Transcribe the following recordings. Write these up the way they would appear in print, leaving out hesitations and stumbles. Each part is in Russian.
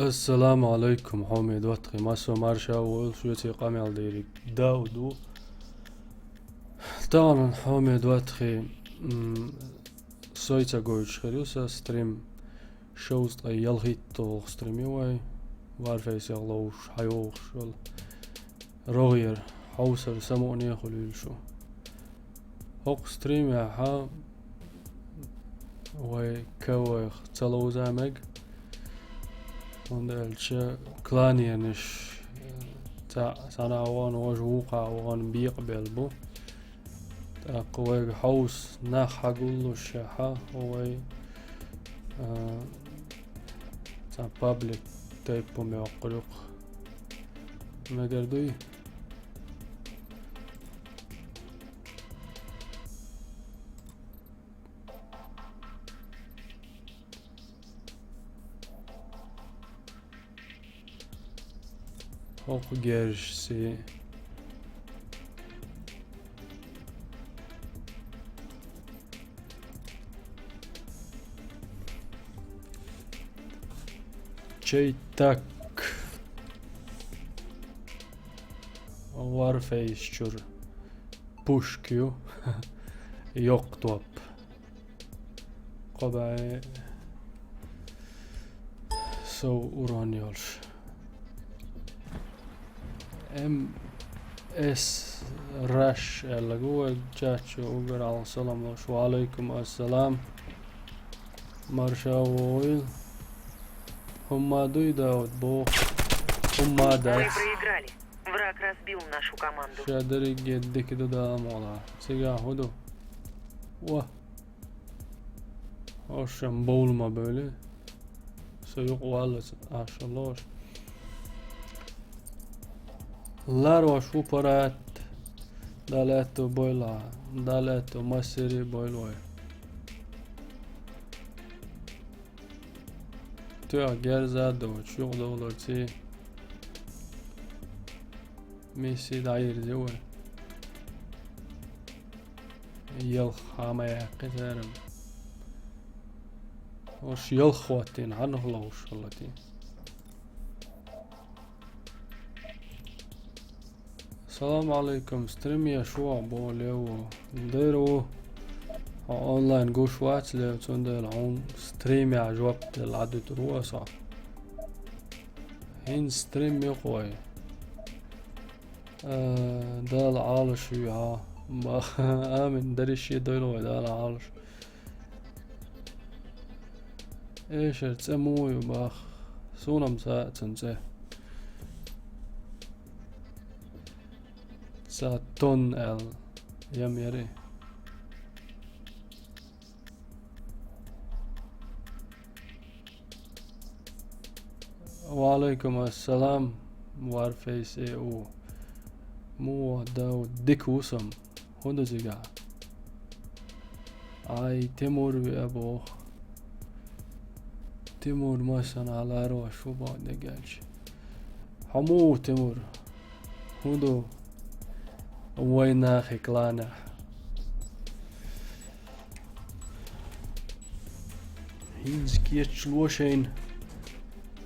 السلام عليكم حامد واتقي ماسو مارشا وشوتي قامي على ديري داودو طبعا حامد واتقي سويتا جويتش خريوسا ستريم شوز يلغيتو ستريمي واي وارفيس يغلوش حيوش روغير حوسر سموني خليل شو هوق ستريم يا حا واي كوي تلو زامج وندلش كلانينش تا سانا وان وجوقا وان بيقبل بو قوي حوس ناخ حقولو الشاحة هوي تا بابليك تايبو ميوقلوق مقردوي هوق جيرش سي شي تاك وارفيششر بوشكيو يقطب قبعي سو اورانيولش ام اس رش اللي جوا جاتشو اوبر على السلام وعليكم السلام маршавойл Хуммадуй Дауд бо Хуммада. Мы проиграли. Враг разбил нашу команду. Шадри геддики дудамола. Сега hudu. Vah. Akşam boğulma böyle. Soyuq vallahi aşallah. Larva şu parat. Daleto boyla. Daleto masiri boyloy. تو گرزد و شغل دولتی میسی دایر زوه يلخ عما يقدرم وش يلخواتين عنه الله وش اللتين السلام عليكم ستريم يا شو بوليو نديرو اونلاين جوش واتس لو تندل عون ستريم يا جوابت العدد رؤسا هين ستريم يقوي دال عالش يا ما امن دري شي دولو دال عالش ايش تسموي باخ سونم ساعتنسه ساتون ال يميري وعليكم السلام وارفيس او مو داو ديكوسم هندو زيغا اي تيمور ابو تيمور ماشان على روح شو بعد نقالش حمو تيمور هندو وين اخي كلانا هينز كيتش لوشين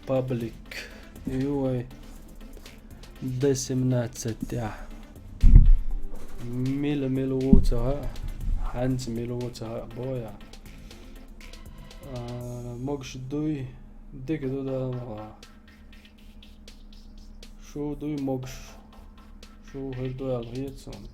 بابليك يوي دسمنات ستاح ميلووتها حنس ميلووتها بويا موكش دوي ديك دو دا شو دوي موكش شو هردو الغيتسون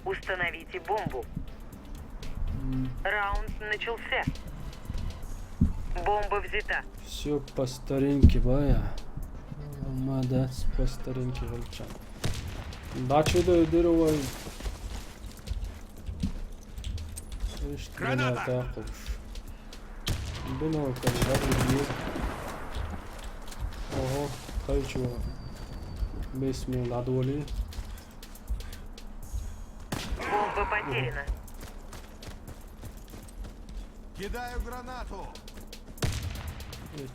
Установите бомбу. Раунд начался. Бомба взята. Все по старинке, бая. Молодец, по старинке, волчан. Да, чудо, дыровой. Граната! Думал, когда убьет. Ого, хочу. Без меня надоли. Бомба потеряна. Кидаю гранату.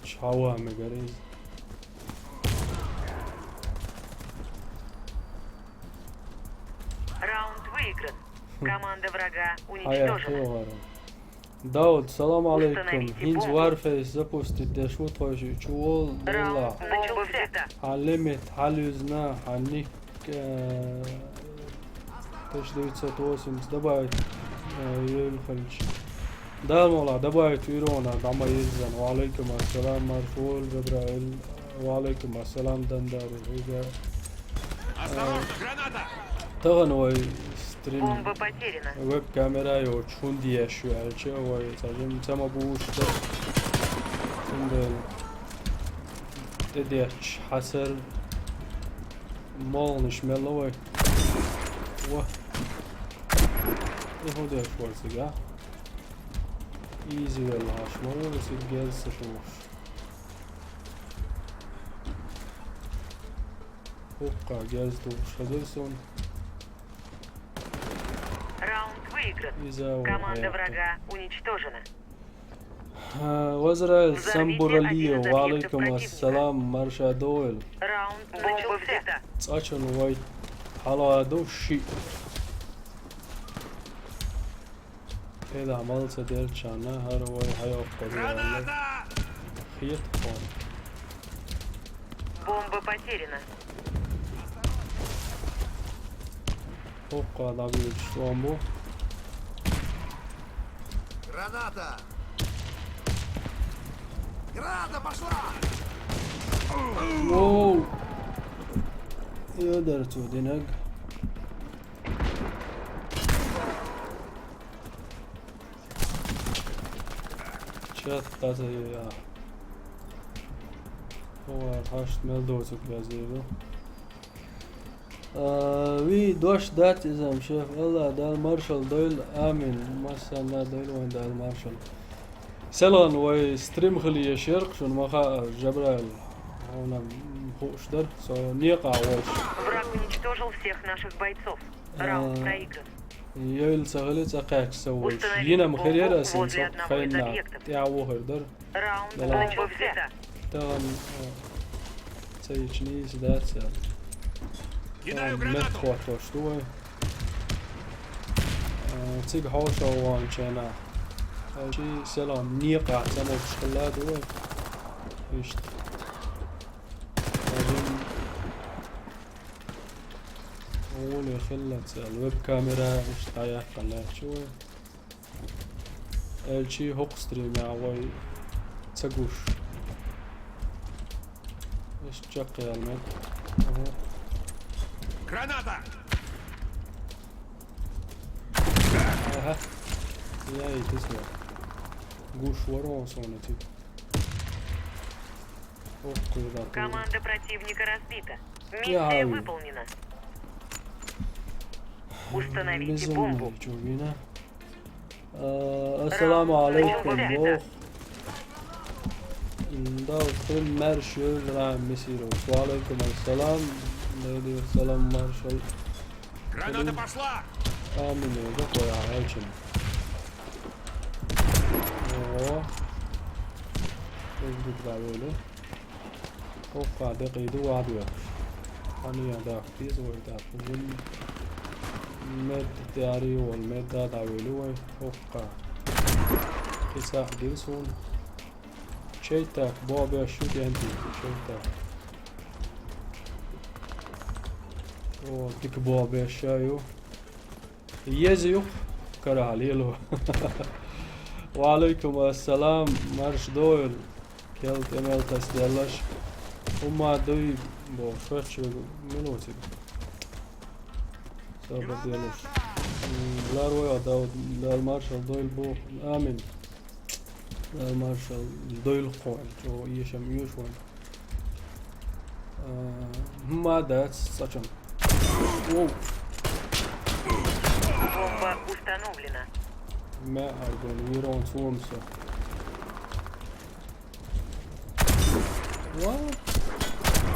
Чава, мегарез. выигран. Команда врага Hayatta уничтожена. var. Daud, salam alaikum. Установите Hinz бомбу. Warface запустить дешут хожи. Чувол дела. Раунд начался. Халимит, халюзна, ханик 1980 добавить Юльхальч. Да, мола, добавить Ирона, дама Иззан. Валейкум ассалам, Маршул, Габраэль. Валейкум ассалам, Дандару. Осторожно, граната! Таган вай стрим. Бомба потеряна. Веб камера yo çundiye şu elçe vay tacım sama bu işte şimdi dediğaç hasar mal nişmelo vay vah ne hoda şu varsa ya easy valla haşmalı ve sil gel sıkılmış hokka gel doğuş hazırson Раунд выигран. İza Команда врага уничтожена. وزراء Взорвите Самбуралио, один из валейкум объектов ассалам, Марша Дойл. Раунд начался. Цачан вайт, حالا دوشي. إذا عملت دير شانا هر واي حياة قديرة Граната! خيط خان. Бомба потеряна. Hokka da bir şu an bu. Граната! Граната пошла! Wow. يقدر تودينك. شات قاسي يا. هو هاشت ملدوزك بازيرو. وي دوش دات إذا مشاف الله دال مارشال دويل آمين مثلا دويل وين دال مارشال سلان وي ستريم خلي شرق شون مخا جبرائيل هنا خوش در سو نيقع وش Враг уничтожил всех наших бойцов. Раунд проигран. يل سهلة تقاك سويش Установить ينا бомбу مخيرة возле سنسو одного из خينا объектов. تعوه هردر Раунд Да начался. تغن تيجنيز دات سال Кидаю مت гранату! خوش دوي تيج هوشا وان شنا شي سلام نيقع سما بشكلها دوي إيش هون خلت الويب كاميرا إيش طايح قلات شوي الشي هوك ستريم يا وي تسقوش إيش تشقي المد أهو Граната! Aha. Яй, тесла. Гуш ворон сонати. Ох, куда ты. Команда противника разбита. Я- Миссия выполнена. Установите бомбу. Чувина. Assalamu alaikum bok. Da ustrim marshal ram misiro. Wa alaikum assalam. Lady salam marshal. Граната пошла! Amin oldu koya elçin. Oo. Öldük da böyle. Hoppa da kıydı varıyor. Hani ya da biz orada bugün med tiyari ol med da böyle var. Hoppa. Kısa dilsun. Şeytak baba şu denti. Şeytak. O dik baba şayo. يزيو كراليلو وعليكم السلام مارش دويل كيلت اميل تسديلاش هما دوي بو فاتش منوتي سابا ديالوش لا رويا داود لا المارشال دويل بو امين لا المارشال دويل خوان جو يشم يوشوان هما دات ساتشن واو Бомба установлена. ما أقول يرون سومسا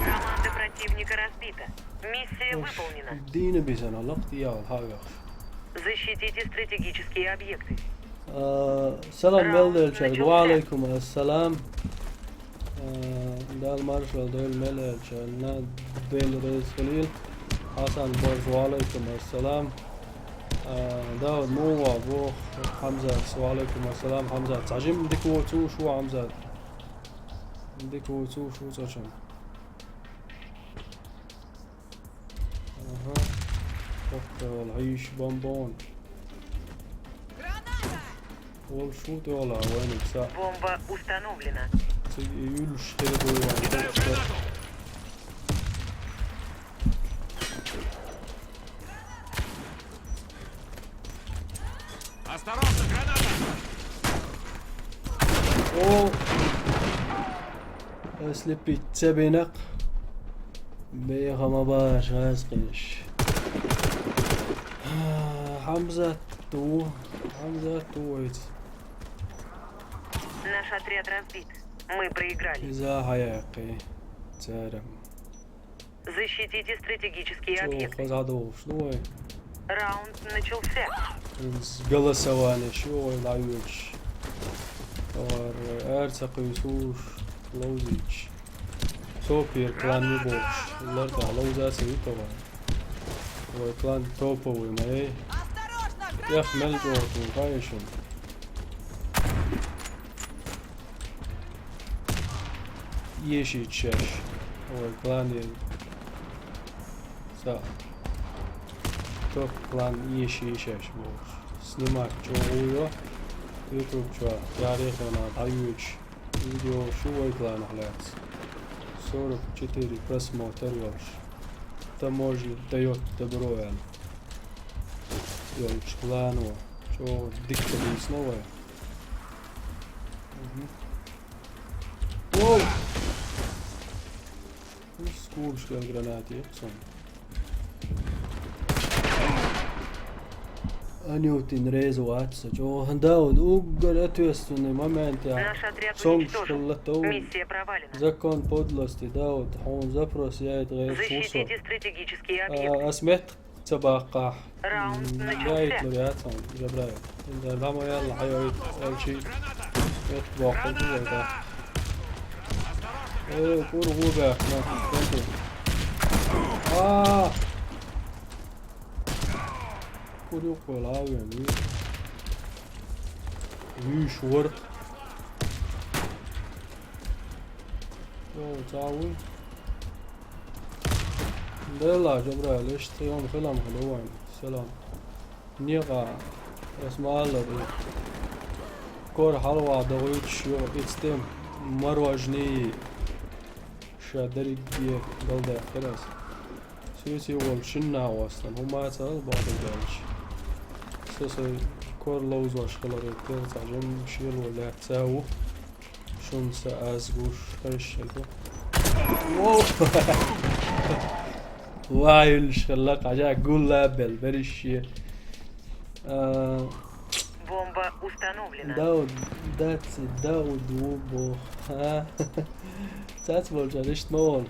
Команда противника разбита. Миссия выполнена. دين بيزنا لقط يا هاي Защитите стратегические объекты. سلام ملل شاد وعليكم السلام دال مارشال دول ملل شاد ديل رئيس خليل حسن بوز وعليكم السلام داود مو ابو حمزة وعليكم السلام حمزة تعجم ديكو تو شو حمزة ديكو تو شو تعجم اها اوكي والعيش بونبون وال شو تولع وينك سا Бомба установлена. يلش تلقوا Кидаю гранату! Осторожно, граната! اوه اسلبي تبينق بيغا ما باش غاسقش حمزة تو ويت Наш отряд разбит. Мы проиграли. إذا حياقي تارم Защитите стратегические شو объекты. خذ عدو شنو هي Раунд начался. قلا ثواني شو هي العيوش اور ارتقي سوش لوزيش توبير كلان يبوش لرتا لوزا سيتوا وكلان توبوي ماي يخمل جوتو غايشن يشي تشاش وكلان سا توب كلان يشي شاش بوش سنماك جوهو يوتيوب شوى تاريخنا تعيوش فيديو شو كلان حلات 44 просмотров таможи дает добро Ёлч клану что диктори снова Оу скучка гранаты сон Анютин резу атса جو هنداود угор ответственный момент Наш отряд Сонг уничтожен. школотов Миссия провалена. Закон подлости Дауд حون запрос я это غير фусо Защитите стратегические объекты. اسمعت تبقى Раунд جايت начался. لورياتهم جبرايت إذا لما يلا حيويت أول شيء يتبقى كذا إيه كور هو باك ما كنتو كور يقول عاوين ويش ورق يو تعاوي لا جبرايل ليش يوم خلهم خلوين سلام نيغا اسمع الله دي كور حلوة دويت شو اتستم مروجني شادري بيه قلده خلاص سيوتي وول شنا واصلا هما تسال بعض الجالش سوسي كور لوز واش خلاري كتير تعجم شيل ولا تساو شون سأزقوش خيش شلفو واو واي الشلاق عجاء قول لابل بريشي Бомба установлена. داود وبو ها تاتبول جالشت مول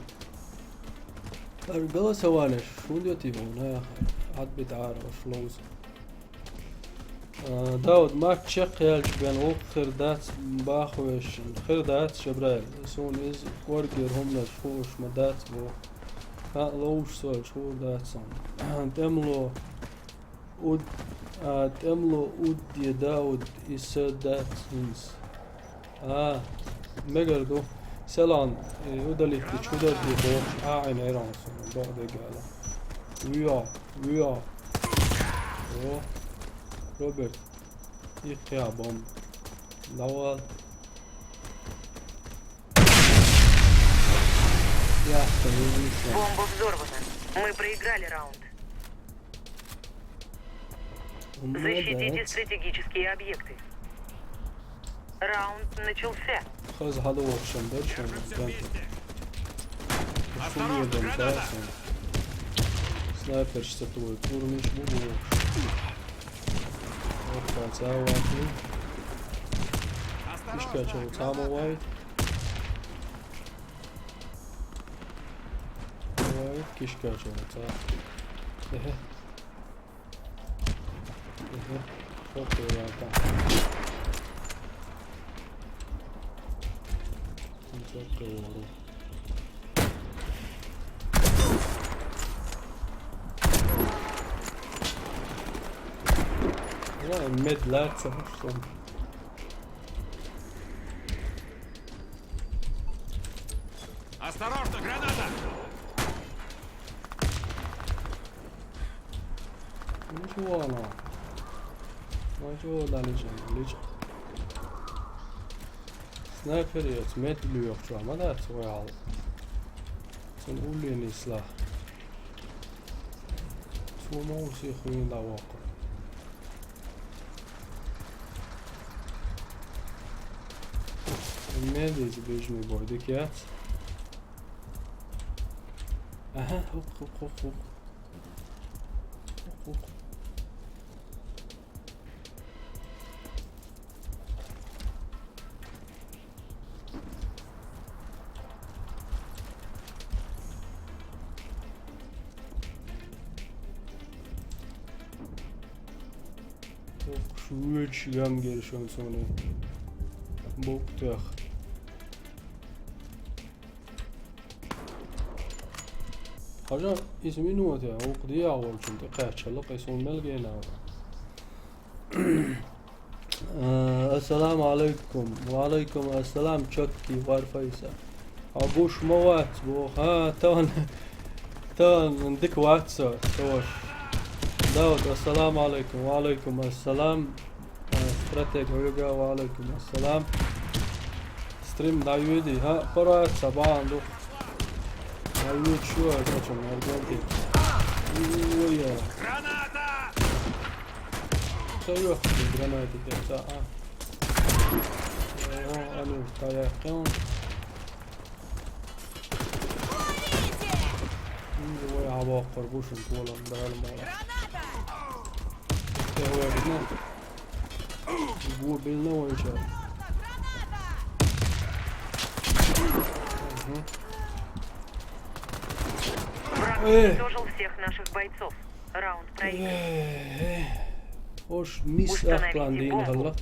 قالوا ثواني شو ديوتي هون يا اخي عاد بيتعارف شلوز داود ما تشق يالش بين وق خردات باخوش خردات جبرائيل سون از ورقر هم لشوش مدات بو ها لوش سول شو دات سون تملو ود تملو ود يا داود يسدات سنس مقردو سلام ودلي تشودا دي بوش عين ايران سون بعد قال ويا روبرت يقيا بوم الاول يا حبيبي Бомба взорвана. Мы проиграли раунд. Защитите стратегические объекты. Раунд начался. خذ هذا اوبشن ده Держимся вместе! شو Осторожно, يدم граната! سنايبر شتوي كورنيش بو ارفع تاواتي Осторожно, كاشو تامو وايد وايد كاشو تا ايه اوكي يا تا نتوقع والله ميد لا تصرف. Осторожно, граната! شو انا ما شو ده ليش سنايبر يتمت اللي يخشوا ما ده تسوي على سنقول لي اني سلاح شو ما هو شيء خوين ده واقع الميديز بيجني بورديكيات اها خوك شوية جام gelişiyor sonra. Boktuyak. Hocam ismi ne ya? O diye avul çünkü kaçalık isimler gene av. Assalamu alaikum. Wa alaikum assalam çökki var faysa. Abuş موات بو ها تون عندك واتساب توش داود السلام عليكم وعليكم السلام استراتيج ويوغا وعليكم السلام ستريم دايودي ها قرأت صباحا دو دايود شو هكذا مرجانتي ويا Граната! سيوح جراناتي تيسا أنا تايقون ويا عباقر بوشن طولا ده الموضوع هو يبنى هو بيلنا ويشار Враг уничтожил всех наших бойцов. Раунд проигран. وش ميس أخلاندين هلا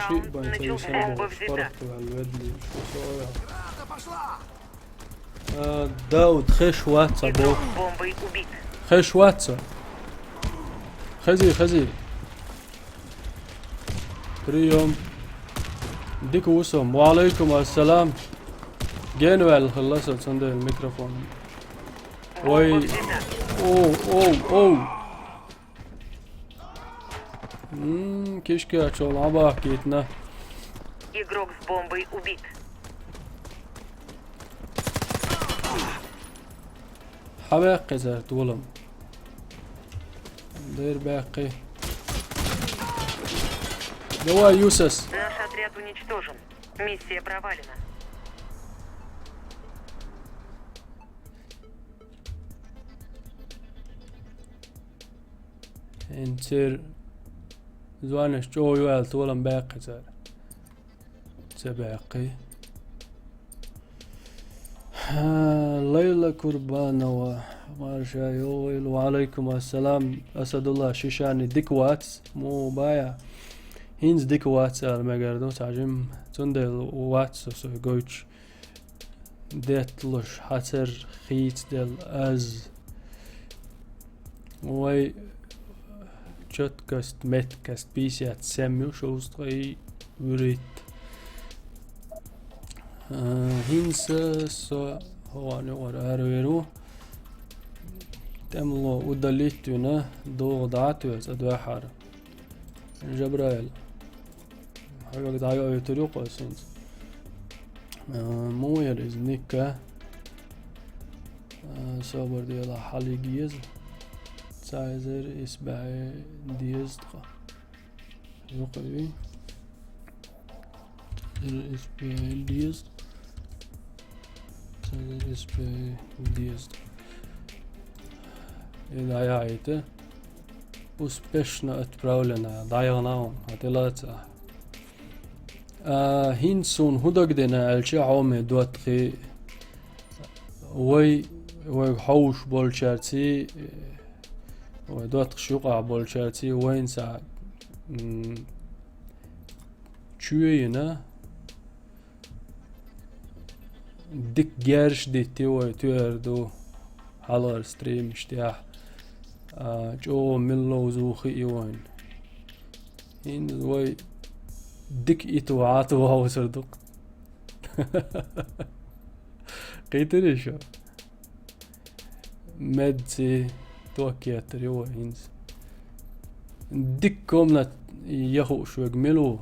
شيء بنتي سنة فرق هالودلي شو صاير داود خش واتساب Игрок с бомбой убит. خش واتساب خزي بريوم ديك وسم وعليكم السلام جينوال خلصت صندوق الميكروفون وي Бомба взята. اوه كيشكي اتشول عباكيتنا Игрок с бомбой убит. حباقي زرت ولم دير باقي давай يوسس Наш отряд уничтожен. Миссия провалена. انتر زوانش جو يوالت ولم باقي زر باقي ليلى كربانة ومارشايويل وعليكم السلام أسد الله شيشاني ديك واتس مو بايع هينز ديك واتس المجردو تعجم تندل واتس سو جوتش ديتلش حتر خيت دل از وي تشتكست متكست بيسيات سميو شوستغي وريت هينس سو هو نور أرويرو تملو ودليتونا ضغطاتو أدواحر جبرائيل حاجة دعاية يطريقه سنس موير إزنيكا صبر ديالا حالي جيز سايزر إسباعي ديز تقا يقوي إسباعي ديز سايزر إسباعي ديز إذا يعيته успешно отправлена дайонаун атилаца هينسون هدقدنا الشعوم دوتخي وي حوش بولشارتي ودوتخ شقع بولشارتي وين ساعد تشوينا ديك جارش دي تيوي تيردو حلال ستريم اشتياح جو من لوز وخي وين إن وي دك إتو عاتو هاو سردق قيتري شو مدسي توكيات ريو هينز دك كومنا يهو شو يجملو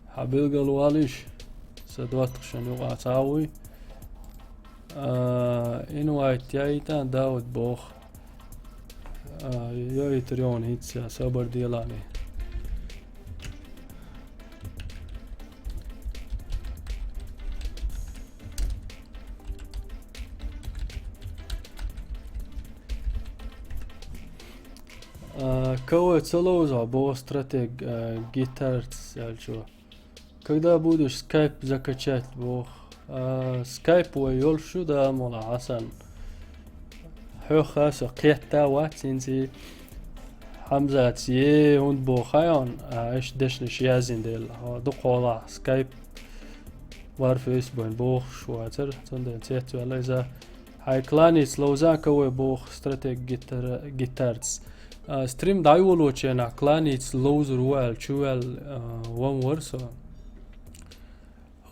حبيل قالواليش سدوات شنو غاتاوي إنو عيتيايتا داود بوخ يوي تريون هيتسا صبر ديلاني كوي تسلوزا بو стратег гитарц ялчо. Когда будешь скайп закачать бог скайп ويولشو دا مولا عسن حو خاسو قيتا واتسينسي حمزة تسيه هند بو خايون ايش دشنش يازين ديل دو قولا سكايب وار فيسبوين بوخ شواتر تندن تيتو ولا إذا هاي كلاني سلوزا كوي بوخ استراتيج جيتارز ستريم دايولو تشينا كلاني سلوز روال شوال وان ورسو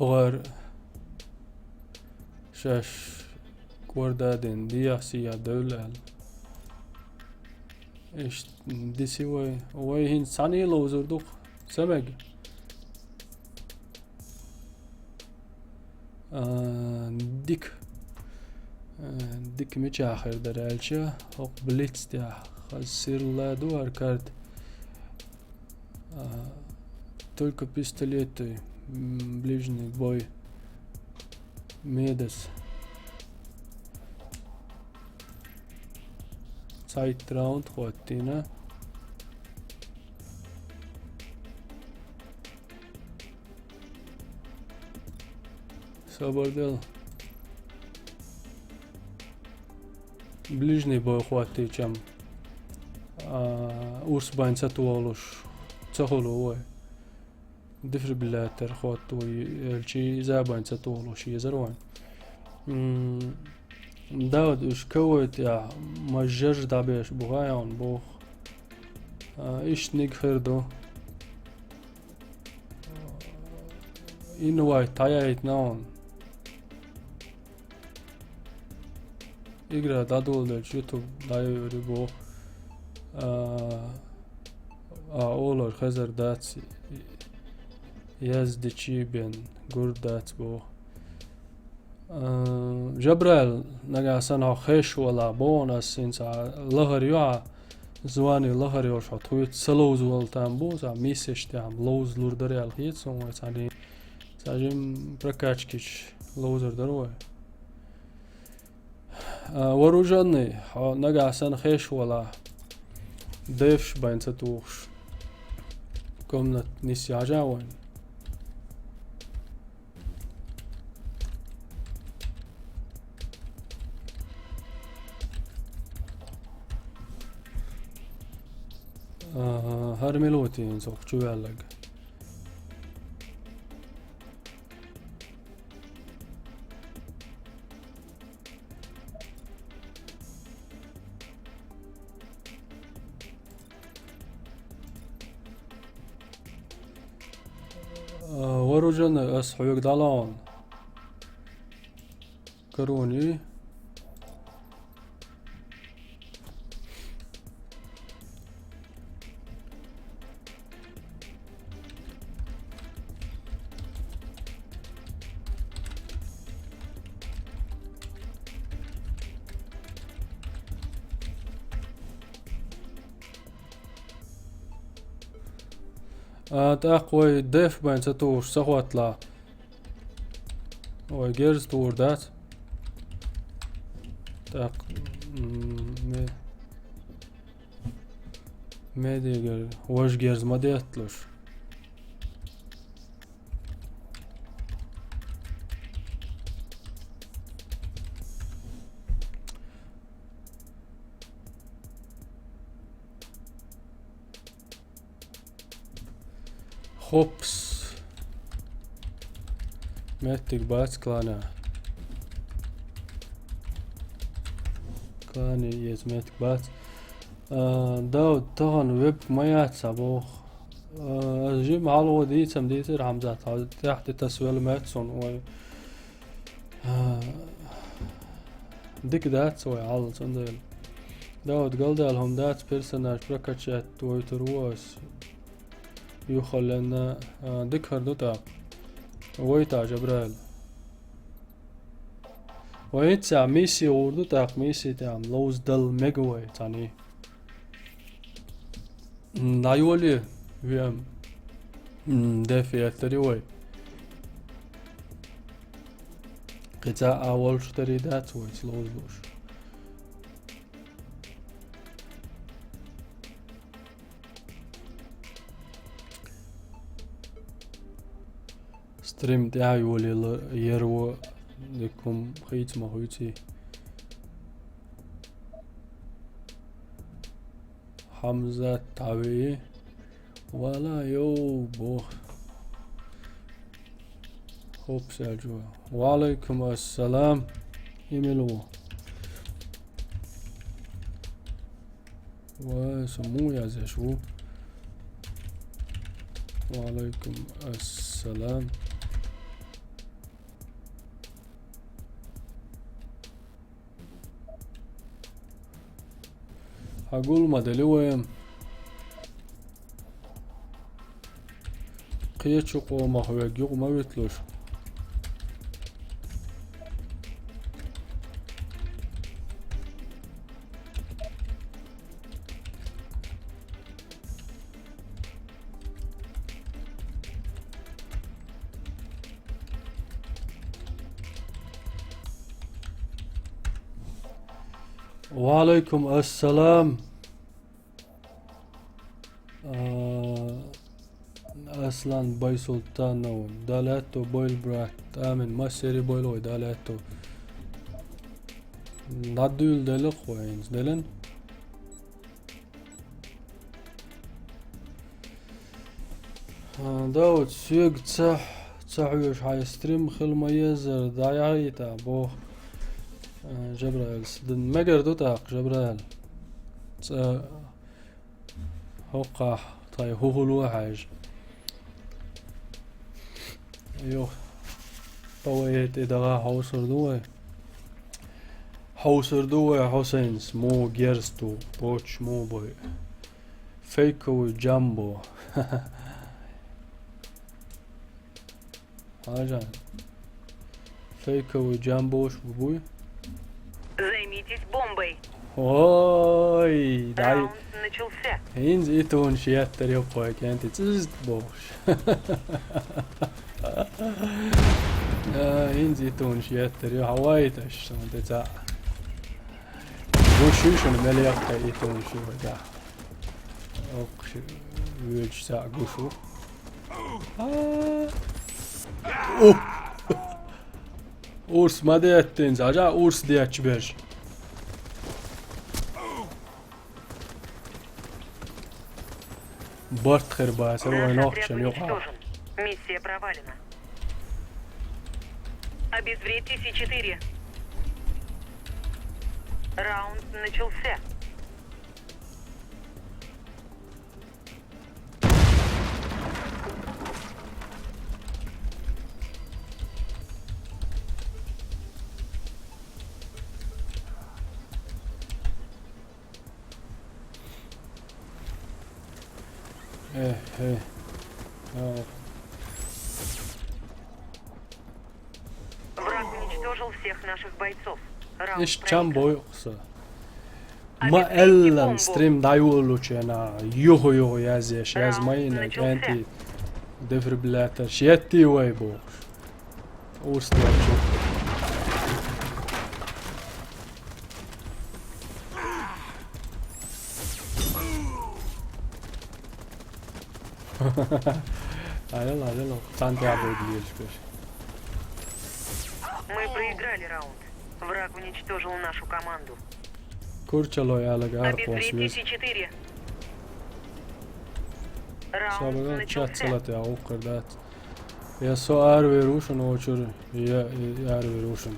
غير شاش كوردادين دياسيا دولال إيش ديسي وي هين ساني لوزر دوخ سمج ديك مش آخر درالشة هق بليتس تاع خسر لا دوار كارت только пистолеты ближний бой медас сайт раунд хватина собордел ближний бой хватит чем урс банца туолуш цахоловой ديفربيلاتر خوتو الشي زابان تطولو شي زروان داود اش كوت يا مجر دابيش بوغايون بوخ ايش نيغفردو إنه واي تايت نون إقرأ دادول دل يوتيوب دايو ريبو أولر خزر داتس يزدشي بين قردات بو جبرال نجا سنة خيش ولا بونس إنسا لهر يوع زواني لهر يوش حطويت سلوز والتام بو زا ميسش تام لوز لور دريال خيت سوما تاني ساجم بركاتشكيش لوزر دروي وروجاني نجا سنة خيش ولا ديفش بين ستوخش كمنت نسي عجاوين هرملوتي نسوق شو يعلق ورجنا أصحوك دالون كروني تقوي ديف بين ستوش سخوات لا وجيرز تور دات تق ميديجر واش جيرز ما ديتلوش خوبس ماتك بات كلاني يز ماتك بات ده طبعا ويب ما يتصبح جيم على ديتم ديتر حمزات تحت تسويل ماتسون و ديك دات وي على صندل داود قلدال هم دات بيرسوناج بركاتشات ويترواس يخلنا ديك هردوتا ويتا جبرال ويتسع ميسي وردوتا ميسي تام لوز دل ميجوي تاني نايولي ويام دافي التريوي قطع أول شتري دات ويت لوز بوش ستريم تاعي ولي يرو لكم خيت ما خويتي حمزة تعوي ولا يوبو خوب سالجوا وعليكم السلام إيميلو وسمو يا زشو وعليكم السلام هقول ما دلوهم قيتشو قوما هو يقوق ما بيتلوش وعليكم السلام أسلان باي سلطان دالاتو بويل برات آمن ما سيري بويل وي دالاتو نادول دلق وينز دلن داود سيق تصحوش حي ستريم خل ميزر دايعي تابوه جبرائيل سدن مجر دوتاق جبرائيل هوقع طاي هو الوحاج ايوه طويت ادغا حوصر دوي حسين سمو جيرستو بوش مو بوي فيكو جامبو حاجة فيكو جامبو شو بوي Займитесь бомбой. Ой, дай. Раунд начался. Инз итон шиаттер ёппой кенти цызт бош. Инз итон шиаттер ё хавайташ сандеца. Гушушун мелиякка итон шивада. Окш вүч са гушу. Urs ma deettins, aja urs deetch besh. Борт херба, сырой Наш ног, отряд чем ёха. уничтожен. Миссия провалена. Обезвредьте С4. Раунд начался. Враг уничтожил всех наших бойцов. Раунд Иш проигран. чам боюқса. Ma ellen stream dajullu ċena juhu jaziex, jazmajna ġenti defibrillator xietti u għajbu. Urs tlaċu. Алло, танки обойдли теперь. Мы проиграли раунд. Враг уничтожил нашу команду. Kurčalo je legar Обезвредьте poslis. С4. Раунд Sabada chat начался. salat ja uqardat. Ja so arvi rušan očur, ja arvi rušan.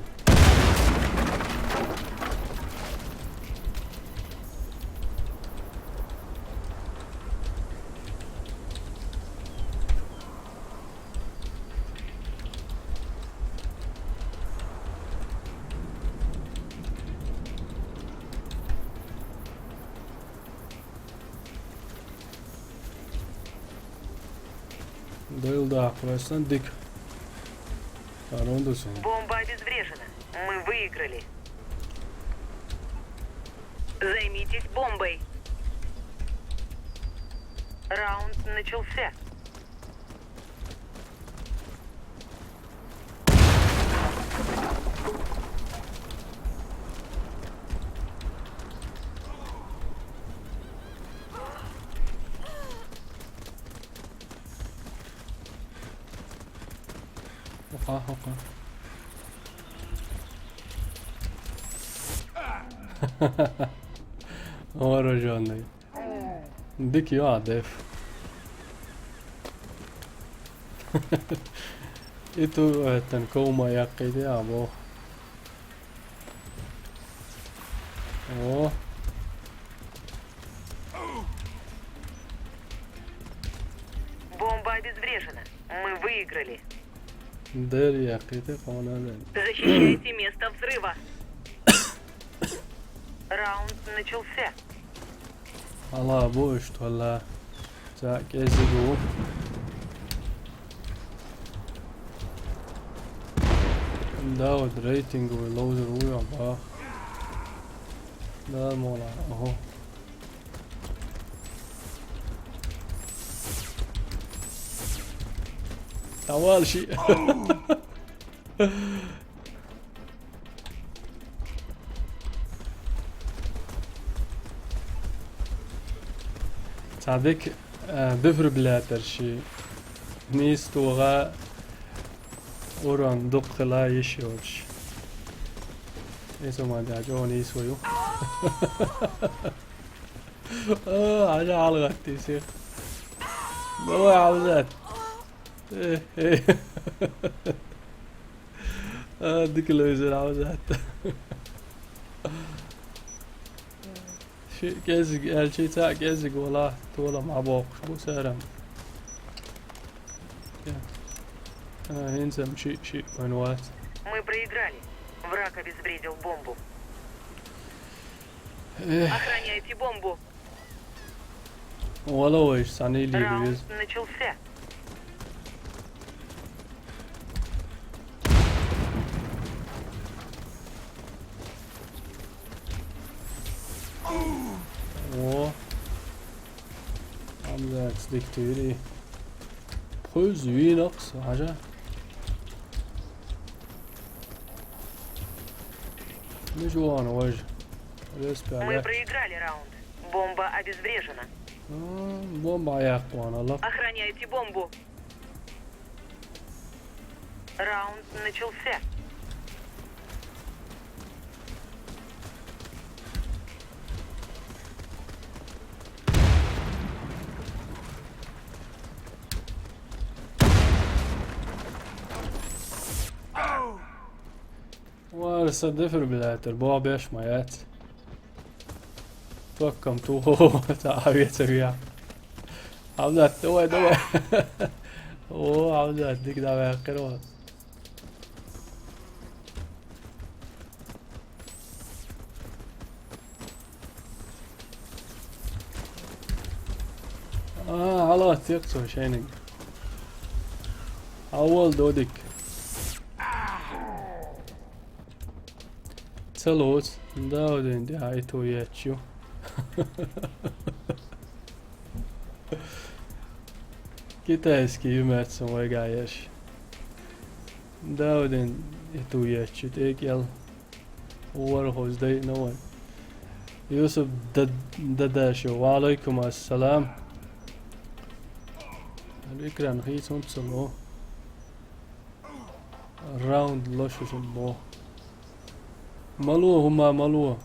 Дэл да, просто дик. Арундусон. Бомба обезврежена. Мы выиграли. Займитесь бомбой. Раунд начался. Hoka. Вооруженный. Дик Йоадев. Itu kauma yakidi abo. О. Бомба обезврежена. Мы выиграли. Дэр якidi қонаден. Защищайте место взрыва. Раунд начался. Allah bu işte valla. Tak ezigu. داود ريتنج واللوزر ويا ده مولا اهو اول شيء صادق بفر بلاتر شي نيستوغا اوران دقلا يشورش اسمه ده جوني سويو حاجة على غتي سيخ ما عاوزات ايه ديك اللوزر عاوزات شي كازق الشي تاع كازق والله طوله مع بوق شو سارم هنزم شيء منوات Мы проиграли. Враг обезвредил бомбу. Охраняйте бомбу. والله ايش ثاني لي Раунд بيز начался. О, عم تصدق تيري خذ وينقص حاجة مجوان وجه ليس Мы بعلاك проиграли раунд. Бомба обезврежена. بومبا يا اخوان الله Охраняйте бомбу. Раунд начался. ولسه دفر بلاتر بوا بيش مايات توكم تو تعاوية سريع عاوزات دواء اوه عاوزات ديك دواء قروات على يقصو شينك اول دودك Salut, Daudin aitu ieču. Kitaiski ymmärts on oikeas. Daudin itu ieču teekjal. Uvarhos dei noin. Yusuf dadashu. Wa alaikum assalam. الإكران خيس ونتصلو. Round لوشو شنبو. ملوه هما ملوه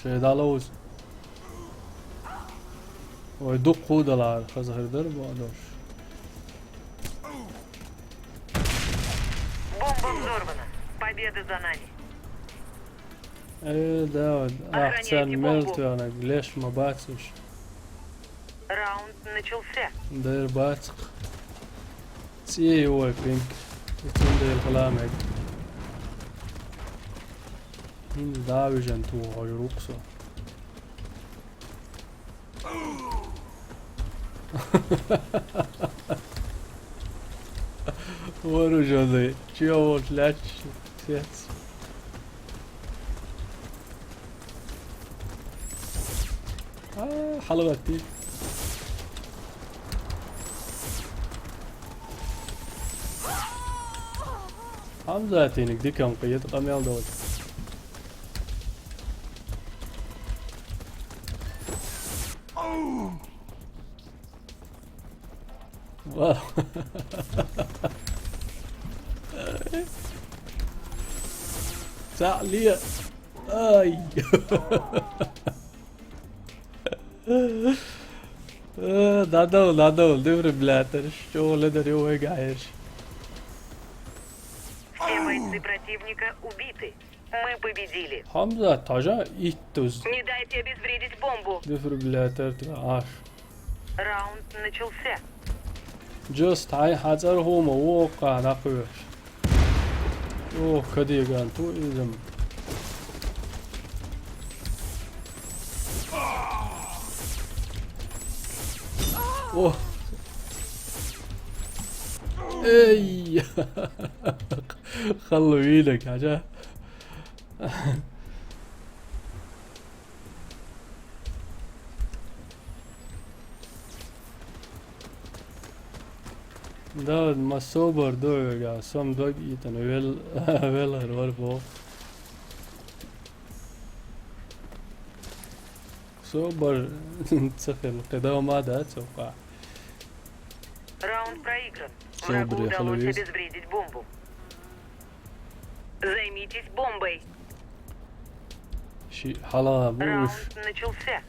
شهد على وز ويدق هودا العار خزهر درب وقدرش Бомба взорвана. Победа за нами. ايه داود احسن ملت انا ليش ما باتسش Раунд начался. داير باتق سي هو بينك يتم داير كلامك هين داوج انتو غيروقصو Вооруженный. Чего вот ляч? حلقتي حمزة تينك دي كم قيد قميل دوت واو تعليق اي Надо, дефибриллятор, что ледарёвый гаешь. Все бойцы противника убиты. Мы победили. Хамза, тажа иттуз. Не дайте обезвредить бомбу. Дефибриллятор, аш. Раунд начался. Just هاي حذر هو موقع نقوش. اوه كديغان تو إذن. اوه اي خلوا ايدك عجاه ده ما صبر دوغا سم دوغ ايتن ويل هرور بو صبر تسخل قدام ده توقع Раунд проигран. Всё, Врагу приехала удалось весть. обезвредить бомбу. Займитесь бомбой. شي حلا بوش Раунд начался.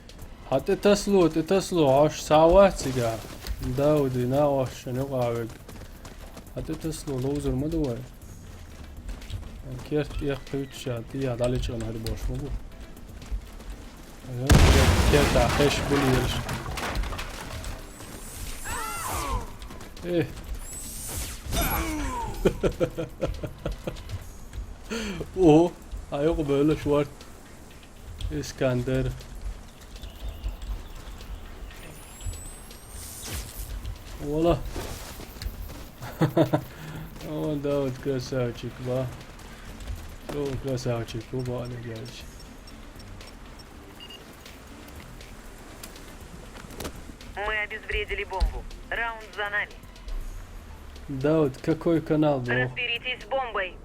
حتى تتصلوا عش ساعات سيجار داود يناوش شنو قاعد حتى تصلوا لوزر مدوي كيف يخفيت شاتي هذا اللي شغل هذا باش مو كيف تعيش بوليش ايه اوه هيقبل شوارت اسكندر والله اول داود красавчик ба شو красавчик оба не гайч Мы обезвредили бомбу. Раунд за нами. داود какой канал был Разберитесь с бомбой.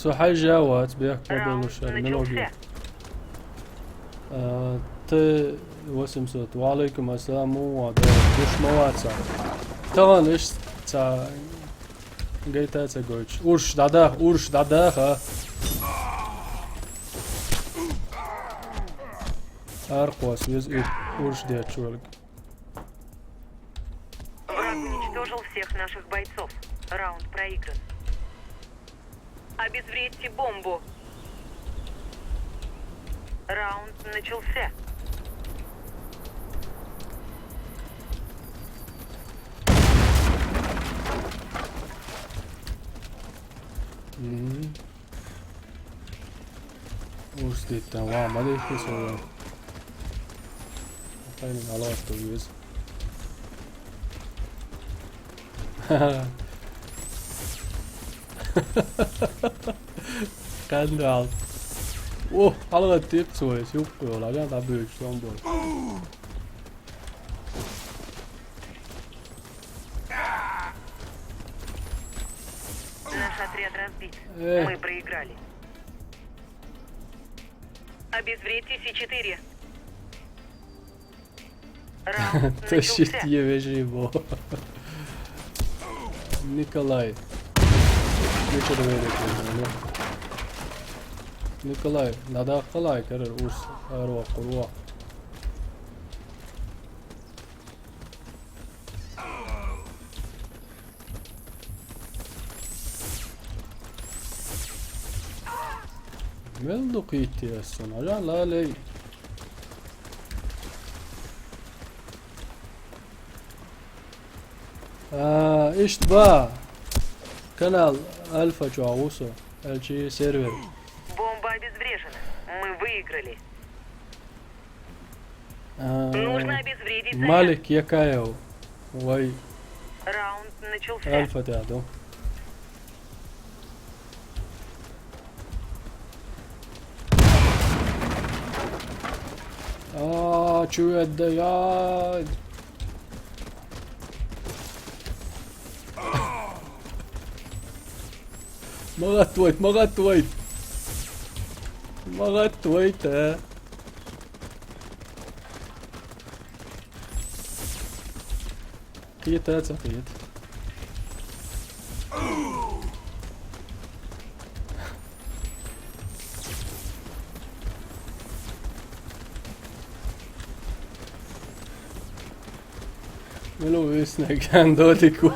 صحي جوات بيحكوا Раунд بالوشر من وجه начался. ت وسمسوت وعليكم السلام وعدا دوش مواتسا طبعا ايش تا جيتا تقولش урш دادا ارقوس يز урш ديت شولك Враг уничтожил всех наших бойцов. Раунд проигран. Обезвредьте бомбу. Раунд начался. урш ديت واو ما ادري ايش يسوي خليني على يز Skandal. Allerede tipsøys opprørende, det er bøk sånn bort. Наш отряд разбит. Мы проиграли. Обезвредьте С4. Раунд Тащить начался. ее живо. Николай. Ничего не верит. Николай, надо қалай кәрір ұрс әруақ құруақ. Мен дұқийтті ясын, ажан лалей. اشتباه канал Альфа Чуаусо, LG сервер. Бомба обезврежена. Мы выиграли. Нужно обезвредить заряд. Малик Якаев. Ой. Раунд начался. Альфа дядо. Чё это я? Магатвайт. قيت قيت ملو يسنك عن دوليكو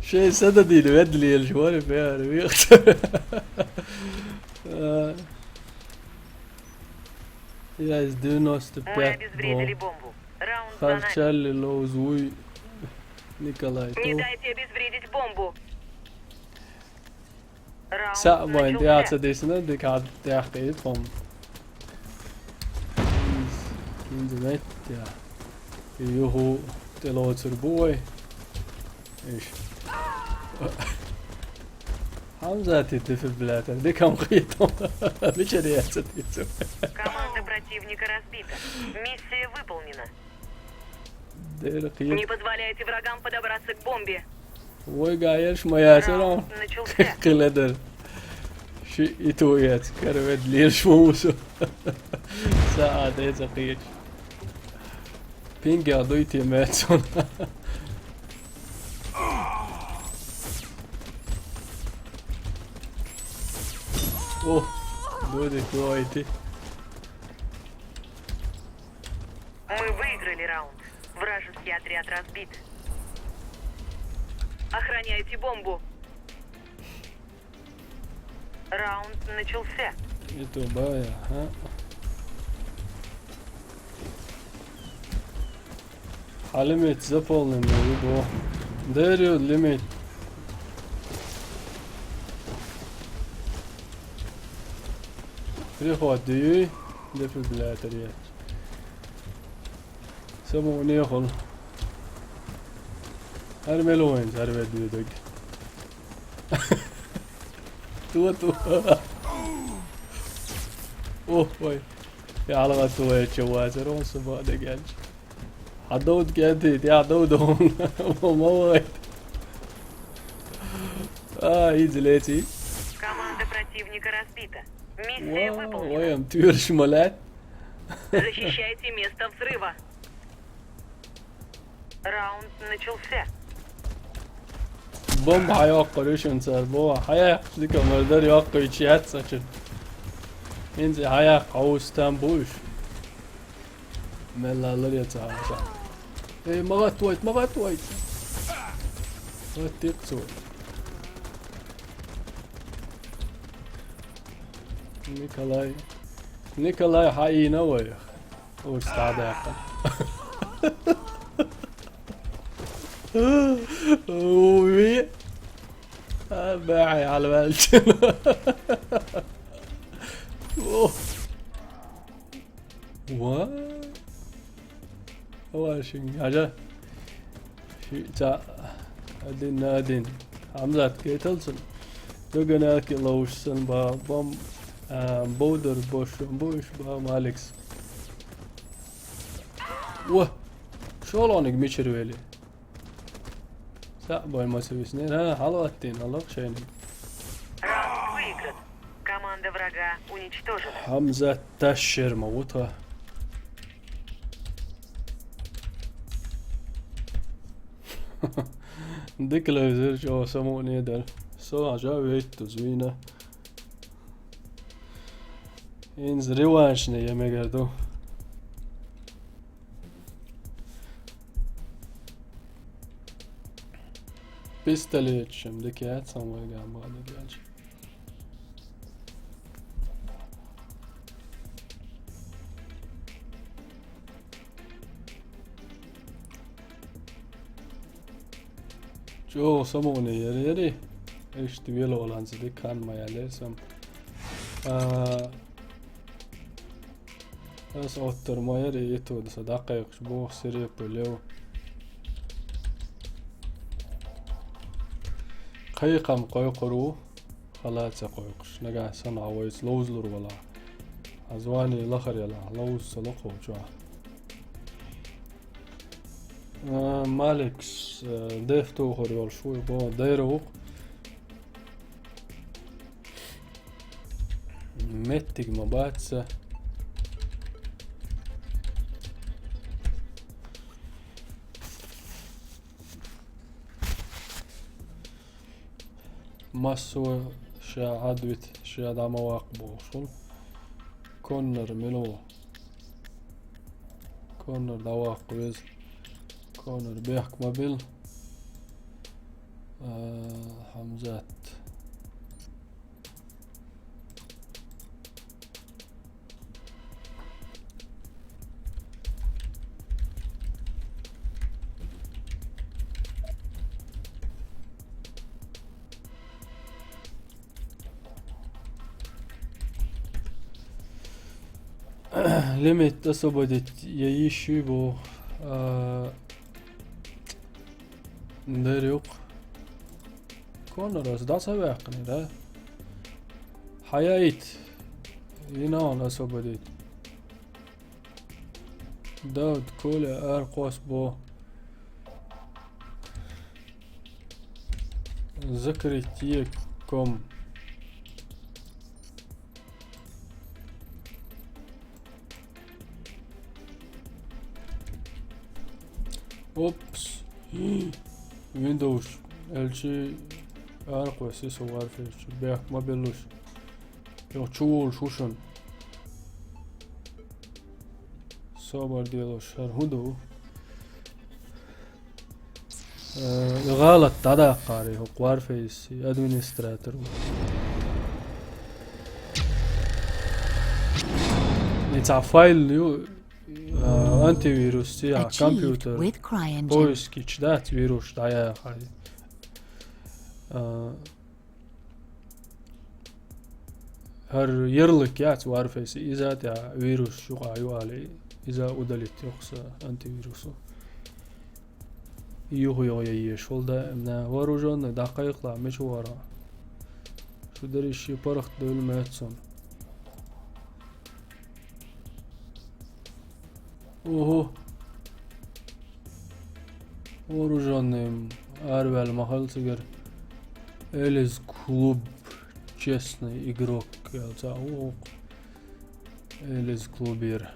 شيء سددي اليد لي الجوال فيها ربيختر Yes, do not step Мы back. обезвредили бомбу. Раунд за нами. Харчали лоузвуй Николай. Не дайте обезвредить бомбу. Раунд Sa'moin начался. teatadisena det kan det från internet ja. Juhu det låter boy. ايش حمزة تدفع دي كم خيطة مش رياسة Команда противника разбита. Миссия выполнена. دي رقيق Не позволяйте врагам подобраться к бомбе. وقايش ما ياسرون Раунд начался. قلدر شيء يتويات كربت ليش موسو ساعة دي زقيق بينجا ضيتي ماتسون اوه دودي كويتي Мы выиграли раунд. Вражеский отряд разбит. Охраняйте бомбу. Раунд начался. Это бая, ها حلمت заполнен его дерю лимит приходи дефибриллятория سموني يخل هرمل وين هرمل ديدك تو اوه وي يا على تويت جوازر وصبا دقال عدود كانت يا عدود هون موت يزليتي Команда противника разбита. Миссия выполнена. وين تير شمالات Защищайте место взрыва. Раунд начался. بوم حيوقع صار بو حيا ديك مردر يوقع شيء سكن ينزل حيا قوس تنبوش ملا لري تعال اي مغات وايت وتيقصو نيكولاي حي نوي واستعداق وي باعي على بالجنا وا هو شيء حاجة شيء تا أدين حمزة كيتلسن دقنا كيلوشسن بام بودر بوش با مالكس واه شلونك ميشرويلي لا باي ما سوي سنين ها حلوتين الله شيني Раунд выигран. Команда врага уничтожена. حمزة تشر موتها ديك لازر جو سموني در سو عجاوي تزوينه إنز ريوانش نيا مقردو Pistolet şimdi kat samaya gelmedi gelecek. Jo samone yeri. İşte böyle olan zedi kan mayalı sam. أس أوتر ما يري يتو دس دقيق شبوه سريب بليو قيقم قيقرو خلاص قيقش نجا سنة ويس لوزلر ولا أزواني لخر يلا لوز سلقو جوا مالكس ديفتو خريول شوي بو ديرو متك مباتسة ماسو شا عدوت شا دا مواقبو شول كونر منو كونر دواقبز كونر بيحك مابل حمزات ليميت أصبدت يعيشوا بو ندريق كونرس دا سواقني دا حيايت ينان أصبدت داود كولا أرقص بو ذكرتيكم اوبس ويندوز الشي ارقو سيسو وارفيش بيك ما بيلوش يو تشول شوشن صبر ديالوش هدو غلط تدا قاري هو وارفيس ادمنستراتور يتع فايل يو انتي فيروس تاع كمبيوتر بويس كيتشدات فيروس تاع خالي هر يرلك يات وارفيس اذا تاع فيروس شو علي اذا ودلت يخص انتي فيروس يو يشول ده من وروجون دقائق لا مش ورا شو دري شي برخ دول ماتسون اوه вооруженным арвел махал сигер элис клуб честный игрок ялца о элис клубир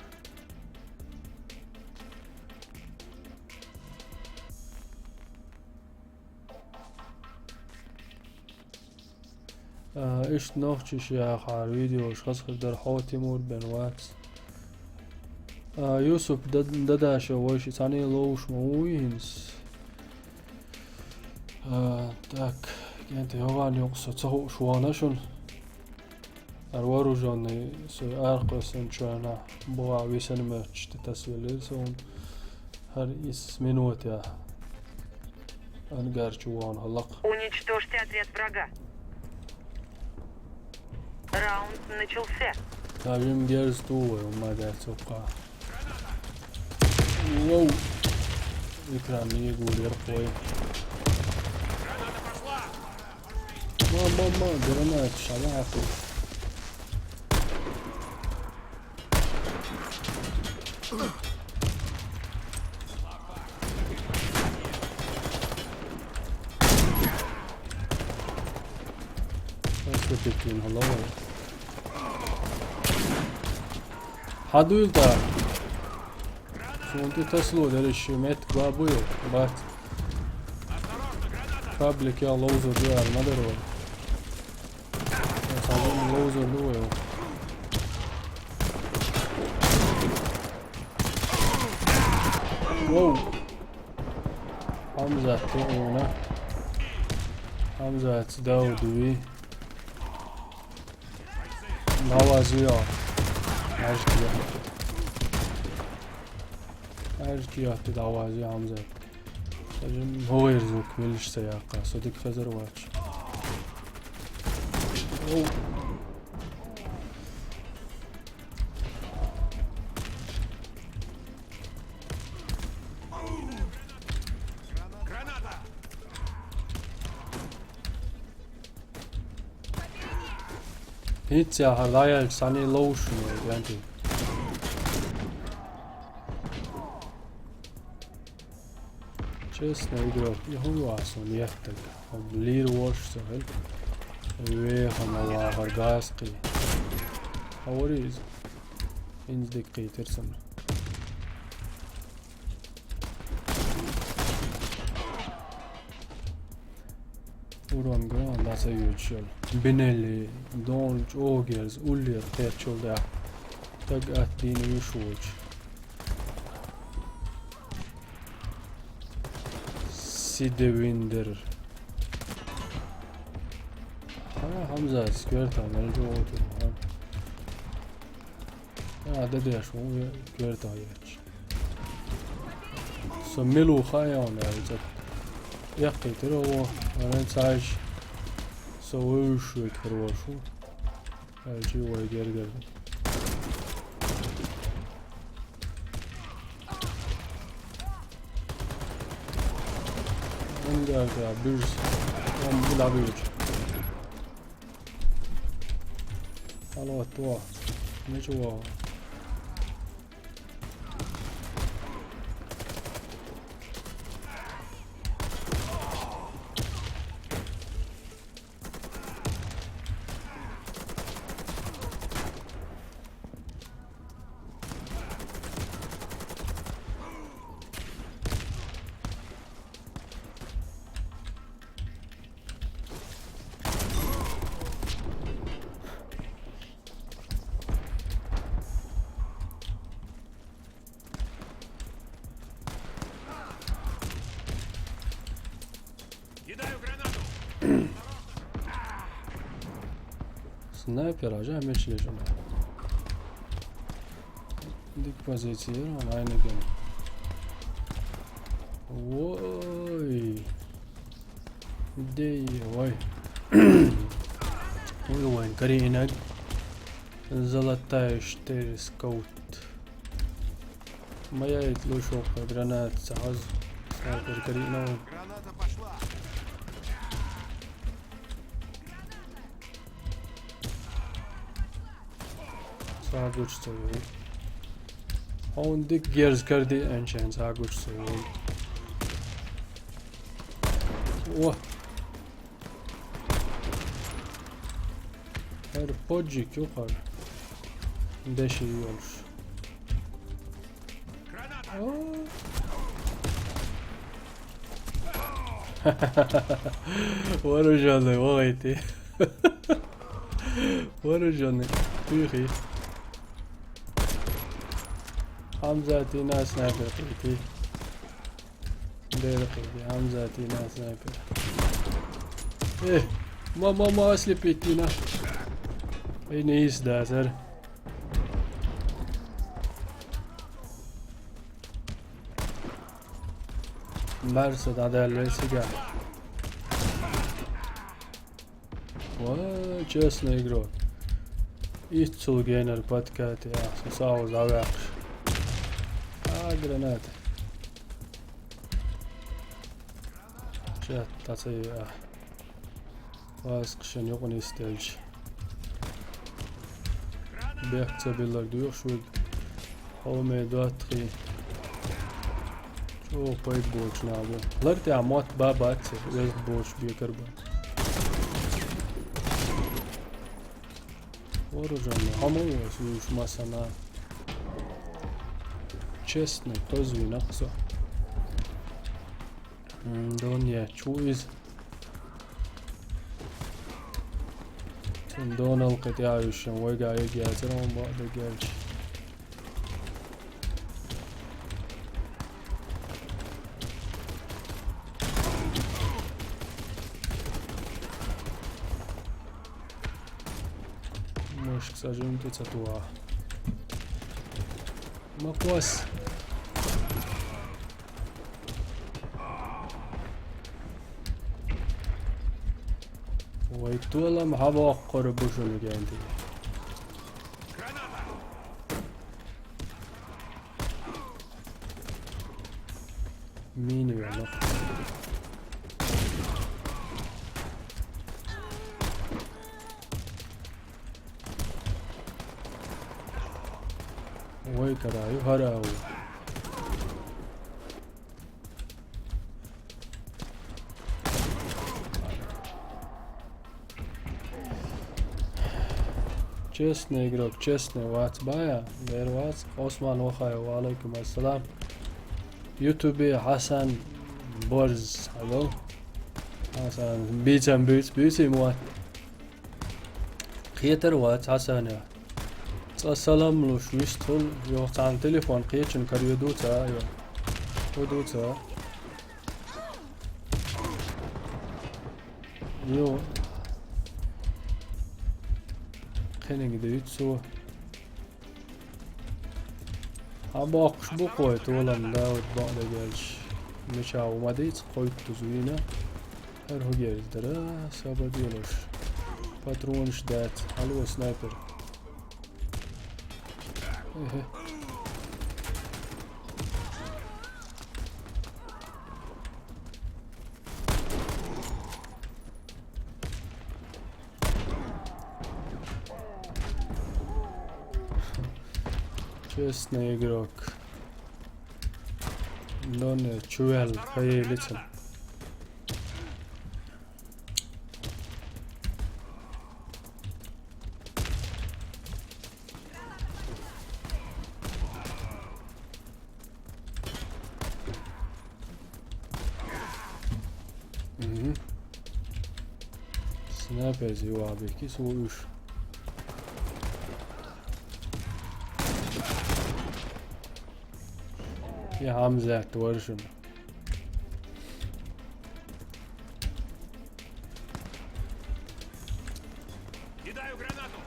ايش نوختش يا خال فيديو شخص خدر حو تيمور بنوات يوسف دداش وش ثاني لوش موينس так كانت هوان يقصد سهو شوانشون الوروجاني سو ارقسن شوانا بوا ويسن مرش تتسويل سون هر اس минут يا انقر شوان هلق Уничтожьте отряд врага. Раунд начался. تابيم جيرز طوة وما دا توقع واو إكرامي يقول يرقوي ما جرمات شمعته أسكتين هلا حدو يلتا شونتي تسلو درش ميت بابويو بات فابلك يا لوزر ديال مدرو صابون لوزر دويو واو حمزة تؤونا حمزة داودوي نوازيا عجكيات تدعوازي حمزة هو يرزوك ملش سياقة صديق فزر واتش Pizza har lejal Sunny Lotion egentlig. Честно, игрок, я хуясон jättega. On liiruostusel. Veehana vargaski. Hauris. Indikeerson. Uran graan lase jutsel. Benelli, Donj, Ogers, Ullier, Tertjolda. Tag at dine jushuj. Sidewinder. Hamza skörta meljotu. Ja, det är så skörta jag. Så milu khayon alltså. Jag tycker och en saj så usch kvaroshu. Alji och gerger. Ända burs. Om la burs. Hallå då. Nu så. Кидаю гранату. Снайпер acaba meşleşim. Dik pozisyon aynı gün. Vay. Dey vay. Ой, Карина. Золотая 4 скаут. Моя лучшая граната сразу. Снайпер Карина. Граната пошла. Sağ güç seviyor. On dik gears kardi enchant sağ güç seviyor. Oh. Her pocik yok abi. Deşi yiyormuş. Граната. Вооруженный, ой ты. Вооруженный. Тихий. Hamza Tina sniper قيتي ندير قيتي Hamza Tina sniper ايه ما اسلبي Tina اين يسدا سر مرسد عدالة سيجار Ва, честно игрок. Ицул генер подкат, я сосал завяк. Granat. Chat tatay Baskışın yoğun istelci. Bekçabillar diyor şu Home Dotri. Çok payık borç ne abi. Larti amat babat ve borç bir karban. Вооруженный. Хамовый слушай масана. Честно, тоже виноксо. Доня чуиз. Донал катяющим вега егиатером бада герч. Мышь, сажем тут цатуа. Макwas. ويتولم هوا قربوشون geldi. Граната. Mini var. وای کرایو هراو Честный игрок, честный, вац بايا غير واتس عثمان وخاي وعليكم السلام يوتيوبي حسن بورز هلو حسن بيتم بيتي موات خيتر وات حسن يا السلام لوش ويستول يوقت عن تليفون قيتشن كريودوتا ايوه ودوتا يو خلينا جديد سوا عباقش بقويت ولا مداود بعد جالش مش اومديت قويت تزوينه هر هو جالس درا سابا ديلوش باترونش دات حلوة سنايبر ايه Честный игрок. Но не чуял, хай лицом. Снайпер зеваби, кисуюш. يا حمزة تورشن Кидаю гранату.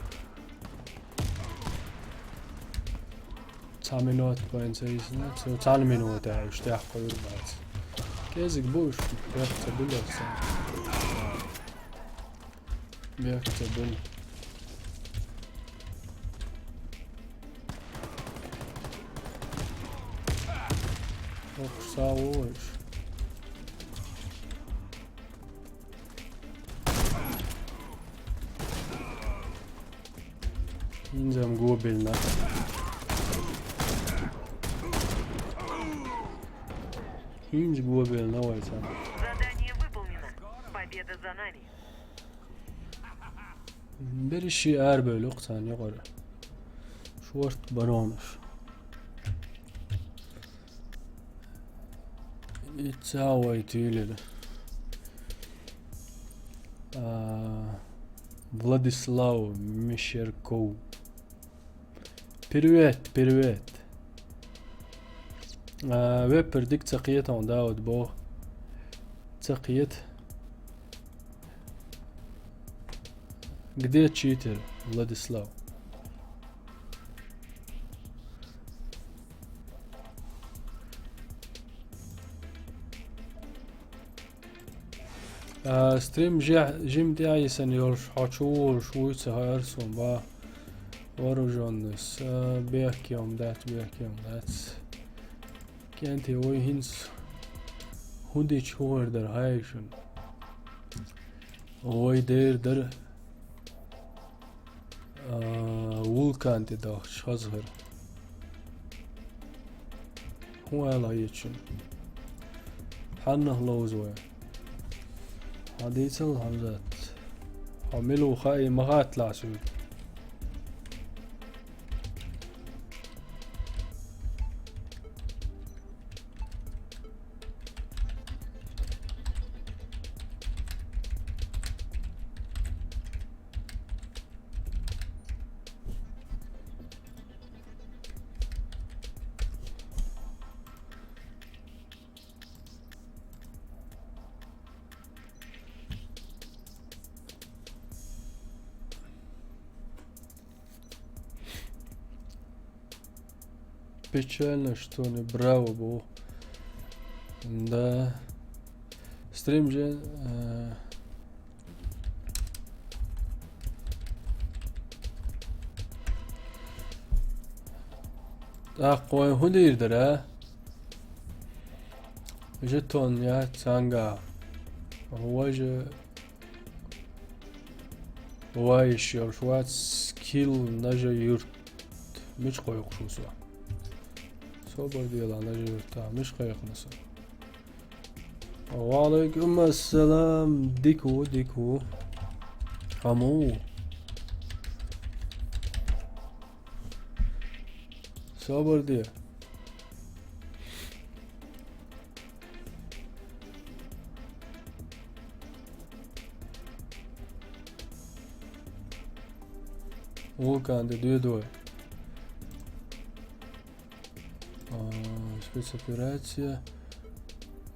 10 minut بين سيسنا سو 10 minut اشتاح قيور بعد كيزك بوش بيكتب له بيكتب له Saúde. Инзам губельно. Инж губельно, вайца. Задание выполнено. Победа за нами. برشي أربع لقطان يقرأ شورت برونش يتساوي تيلي Владислав Мещерков. Привет, привет. ويبر ديك تقيت عن داود بو تقيت где читер Владислав. ستريم جيم داعي سنيور حاشور شويتس هارسون با وارو جونس بيحكيهم دات كانتي وي هينس هوديش هور در هايشن وي دير در وولكان تي داخ شازغر هو هلا يتشن حنه لوزوه عديتل همزات عملوا خاي مغات لعسود Печально, что не браво было. Да. Стрим же... قوي هدير درا جتون يا تانغا هو جا وايش يرشوات سكيل نجا يرت مش قوي خصوصا صبر ديال على جيرتا مش قيقنص. وعليكم السلام ديكو حمو صبر ديال Vulkan de Dudoj. Спецоперация.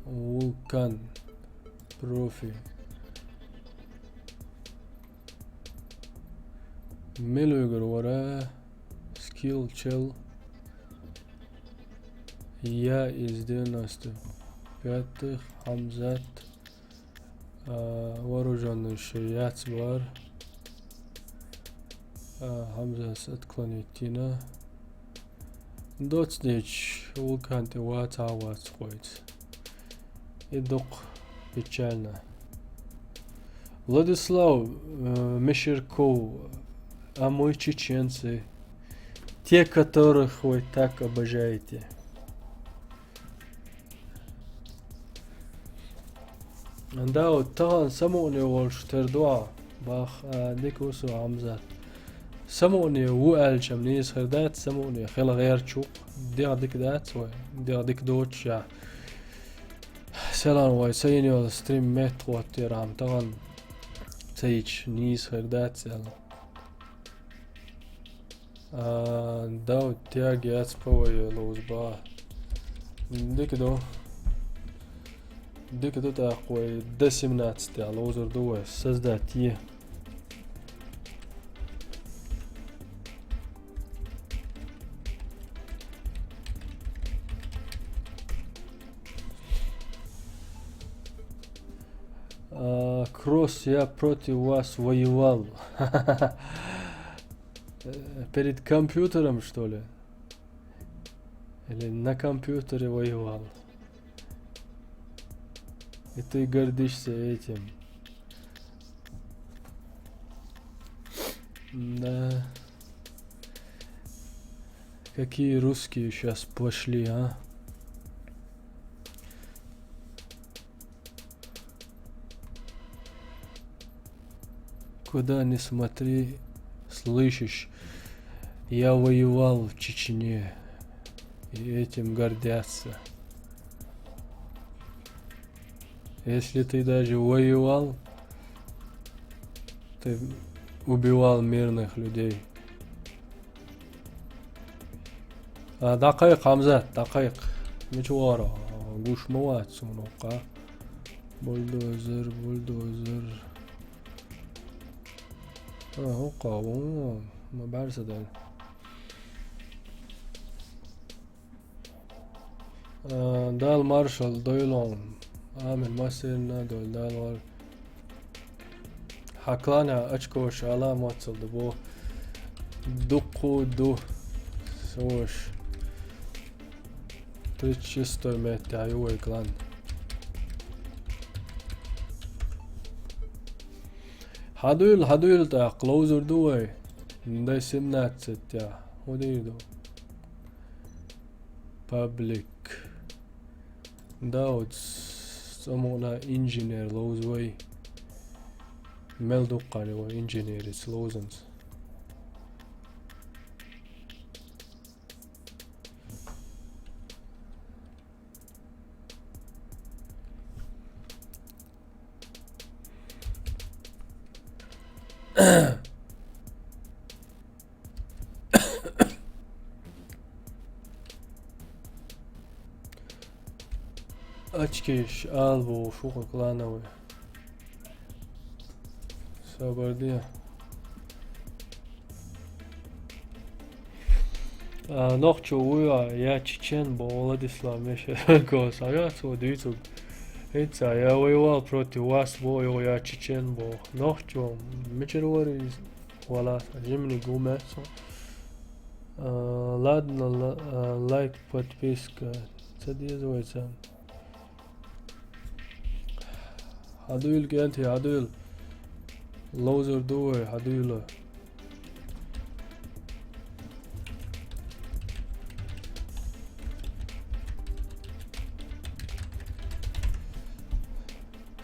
Vulkan. Профи. Милугер вора. Skill чел. Я из 95-х. Хамзат. Вооруженный шият бар. Хамза отклонительно. Доцнич Vulkan te ватавац ходит. И док печально. Владислав Мещерков, а мы чеченцы, те, которых вы так обожаете. Да, вот таган самони волштердуа бах дикусу Хамзат. سموني وقال نيس خردات سموني خيل غير تشوق دير ديك دات دير ديك دوتش سلام واي سينيو ستريم مترو تيرام طبعا تيتش نيس خردات سلام داو تياجي اسبوي لوز با ديك دو تاقوي دسمنات تاع لوزر دو سزداتيه Кросс, я против вас воевал. Перед компьютером, что ли? Или на компьютере воевал? И ты гордишься этим. Да. Какие русские сейчас пошли, а? Куда ни смотри, слышишь, я воевал в Чечне, и этим гордятся. Если ты даже воевал, ты убивал мирных людей. دقيق حمزة دقيق مشوارة قوش موات سونوقا بولدوزر هو قاوم ما بعرف صدق دال مارشال دويلون عامل ماسيرنا دول دال حكلانا اشكوش علامات صدبو دقو دو سوش 36 متر عيوه كلان هدول تا closer دوي ده 17 تاع وديدو public داود سمونا engineer لوزوي ميل دقاني و engineer it's لوزنز Açkiş al bu şuka klanovi. Sabardija. Noću uja ja Čečen bo Vladislav Mešerko sa ja svodicu. Eca ja воевал против вас бо ja Čečen bo noću мечервори вала зимний гумесо. Ладно лайк подписка. Це називається. Hadul geldi Hadul. Loser دوه Hadul.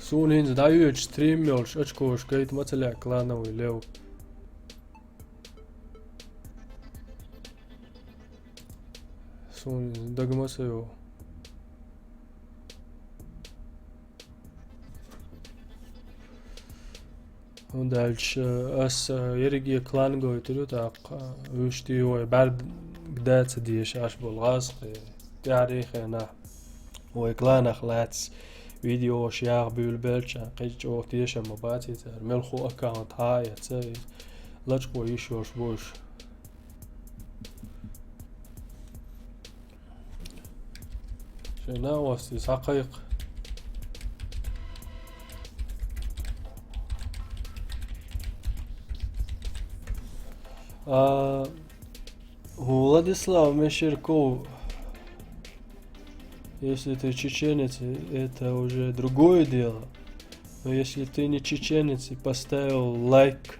Sunhin dajuč streamjoš, očkoš, kait maceļā klānavu ļev. Sunhin dagmasaju. Un dēļ es ierigi klāngoju tur tā, uštījoju bērd gdēca dieši ašbol gāzqi, tārīkhēnā. Oi klānaq lēts video šjāq bīl bēlčā, qīč o tiešām mabācīt ar melxu account hāja, tsai, lačko išoš boš. Šai nāvostīs haqaiq. Владислав Мещерков, если ты чеченец, это уже другое дело. Но если ты не чеченец и поставил лайк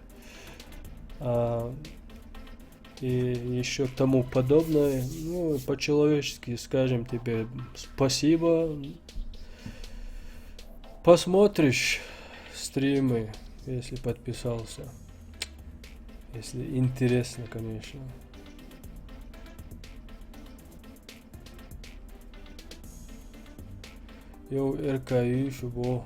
и еще тому подобное, ну, по-человечески скажем тебе спасибо. Посмотришь стримы, если подписался. Если интересно, конечно. Yo RKI şubu.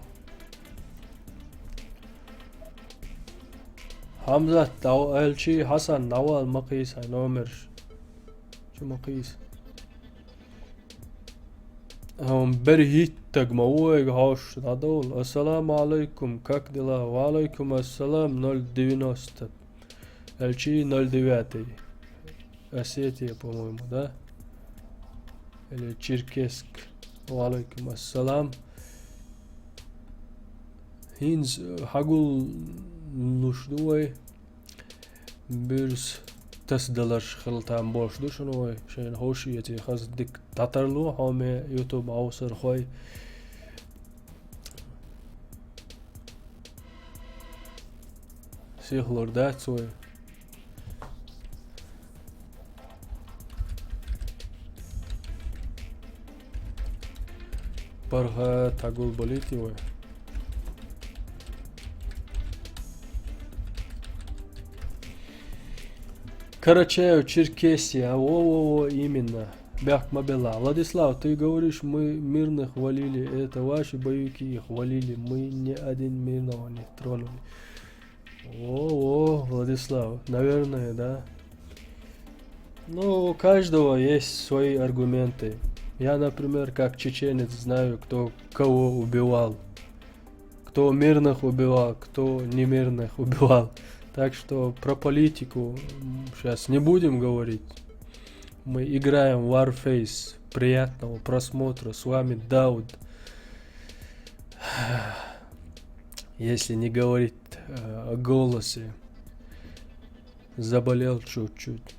Hamza elçi Hasan Naval maqis nomer. Şu maqis. Berhit tagmaweg hoş dadol. Assalamu alaikum. Как дела? Wa alaikum assalam 090. Эльчи 09. Осетия, по-моему, да? Или Черкесск. Валейкум ассалам. Хинз хагул нушдуай. Бирс тасдалаш халтам бош душнуай. Шейн хошияти хаз диктаторлу хаме YouTube аусар хой. Сихлор дацуай. Парга тагул болит его. Карачаев, Черкесия, именно. Бях Мабела. Владислав, ты говоришь, мы мирно хвалили, это ваши боевики хвалили, мы ни один мирного не тронули. Владислав, наверное, да. Ну, у каждого есть свои аргументы. Я, например, как чеченец знаю, кто кого убивал. Кто мирных убивал, кто немирных убивал. Так что про политику сейчас не будем говорить. Мы играем в Warface. Приятного просмотра. С вами Дауд. Если не говорить о голосе. Заболел чуть-чуть.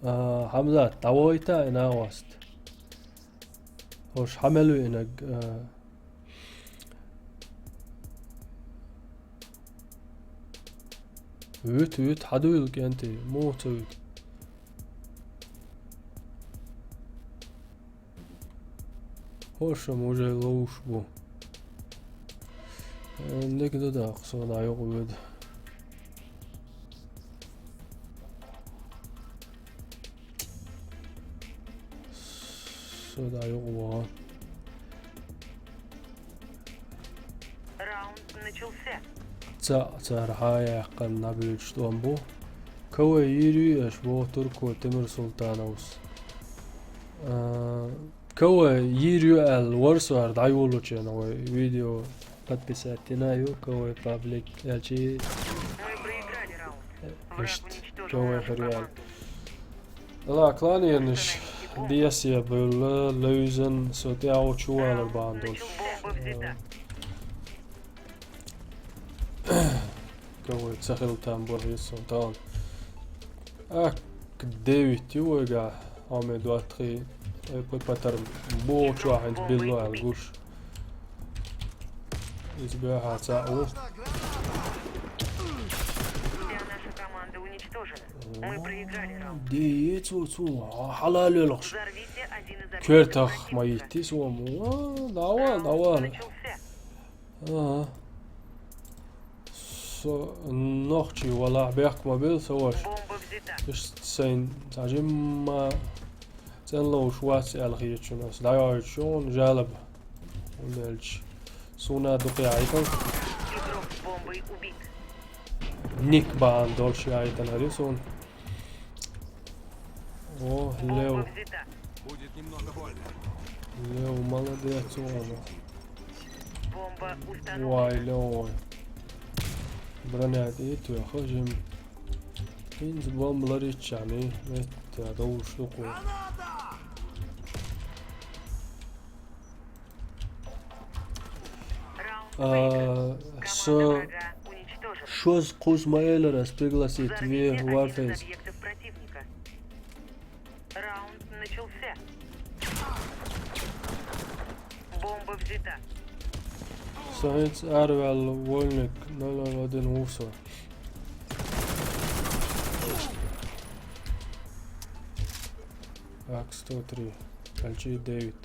Hamza, tavoita ina wast. Hoş hamelu inak. Üt haduyuk enti muhtuyuk. Hoşum уже луш bu. Ne kadar da sonra yok uyudu. Сюда его. Раунд начался. Цархая каннабил что он бу. Кого ири бу турку Темир Султановс. Кого ири ворсуар дайволу чена видео подписаться ю кого паблик элчи. Мы проиграли раунд. Враг уничтожил Кого нашу реал. команду. La klanienish Diasia bölle lösen så att jag har tjoalar bandos. Бомба взята. Кого تسخل تنبور السلطان اك ديويت يوغا عمي دواتخي بوت باتر بوش واحد بالله على القوش يزبيعها تساقو Вся наша команда уничтожена. уничтожено. Мы проиграли раунд. Диецу, халалелохш. Взорвите один из объектов Кертах противника. майти сому. Давай, Раунд давай. начался. نخشي ولا بيحكم بيل سواش Бомба взята. إيش سين تعجم ما سين لو شوات الخيط شو ناس لا يعيشون جالب ونلج سونا دقي عيطان Игрок с бомбой убит. نيك بان دولشي عيطان هريسون أوه Бомба ليو взята. Будет немного больно. ليو молодец он Бомба установлена. واي ليو برانيات إيتو يا خجم إنز بومبلر يعني مت دوش دقو Раунд выигран. Команда врага уничтожена. Шоз Кузмаэлерас пригласит Взорвите Ве один из Warface. объектов противника. Раунд начался. Бомба взята. Saints Arvel Volnik 001 Uso. Ак-103 LG David.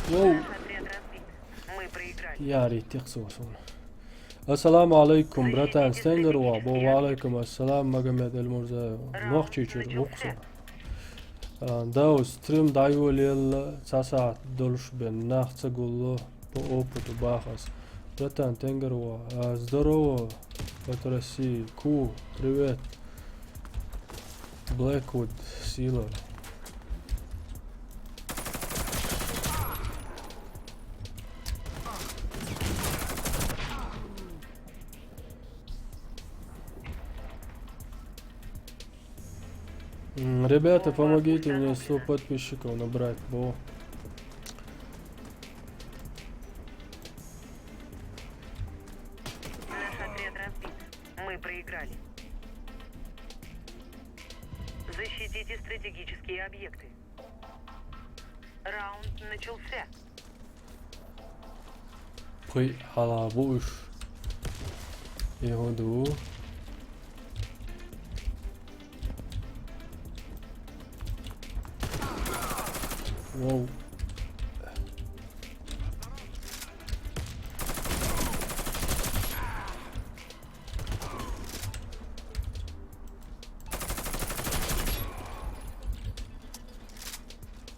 Воу, Наш отряд разбит. Мы проиграли. يا ريت يخصوصون. السلام عليكم براتان ستينجر وعليكم السلام مجمد المرزا نوخشيشر وقصر. داو ستريم دايوليل ساسات دولش بين ناخцегуло по опыту Бахас. Братан Тенгерова, здорово, от России, Ку, привет. Blackwood, Сила. Ребята, помогите мне 100 подписчиков набрать, бо. Наш отряд разбит. Мы проиграли. Защитите стратегические объекты. Раунд начался. Пой халабуш. Иходу. Воу.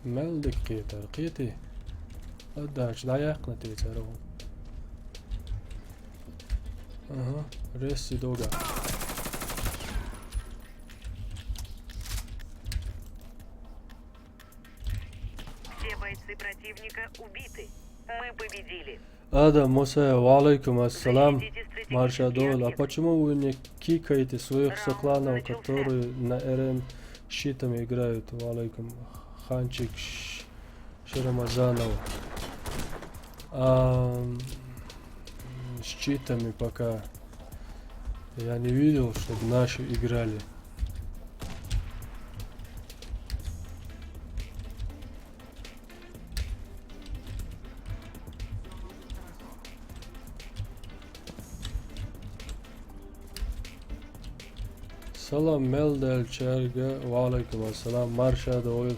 مالك كيتا قيتي أداش لا يقنتي ترى أها ريسي دوغا Все бойцы противника убиты. Мы победили. Адам Муса, валейкум ассалам, Защитите стратегические Маршадол. А объекты. почему вы не кикаете своих Раунд сокланов, начался. которые на РМ щитами играют? Валейкум. Ханчик Ширамазанов. С щитами пока я не видел, чтобы наши играли. Salam Meldel Çerge ve aleyküm selam Marşa doyul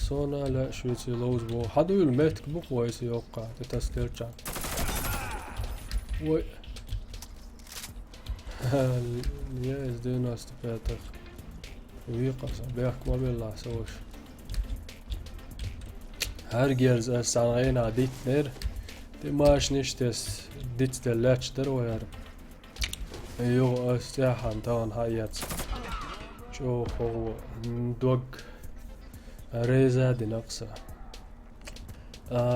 sonra لا شويتي لوز بو حد يقول ماتك بو كويس يوقع تتسترجع وي يا ازدينا استفاتخ ويقص بيحكم بالله سوش hergers er sanayna ditner det maash nishtes dit der letzter var jo östjahan tan hayat شوف هو دوق реза динакса.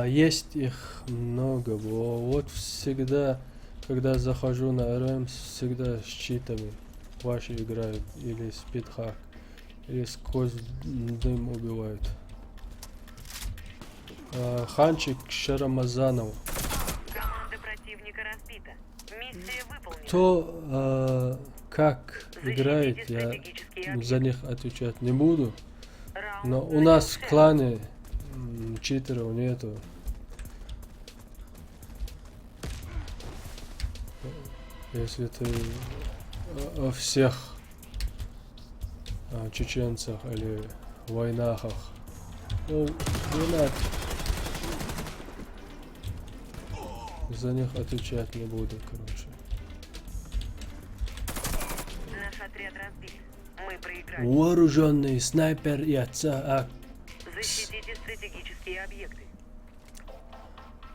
Есть их много. Вот всегда, когда захожу на РМ, всегда с читами ваши играют. Или спидхак, или сквозь дым убивают. Ханчик Шарамазанов. Команда противника разбита. Миссия выполнена. Кто как играет, я стратегические объекты. за них отвечать не буду. Раунд Но у нас в начался. клане читеров нету. Если ты о всех чеченцах или войнахах. О, гранат. За них отвечать не буду, короче. Наш отряд разбит. Мы проиграли. Вооруженный снайпер и отца. Защитите стратегические объекты.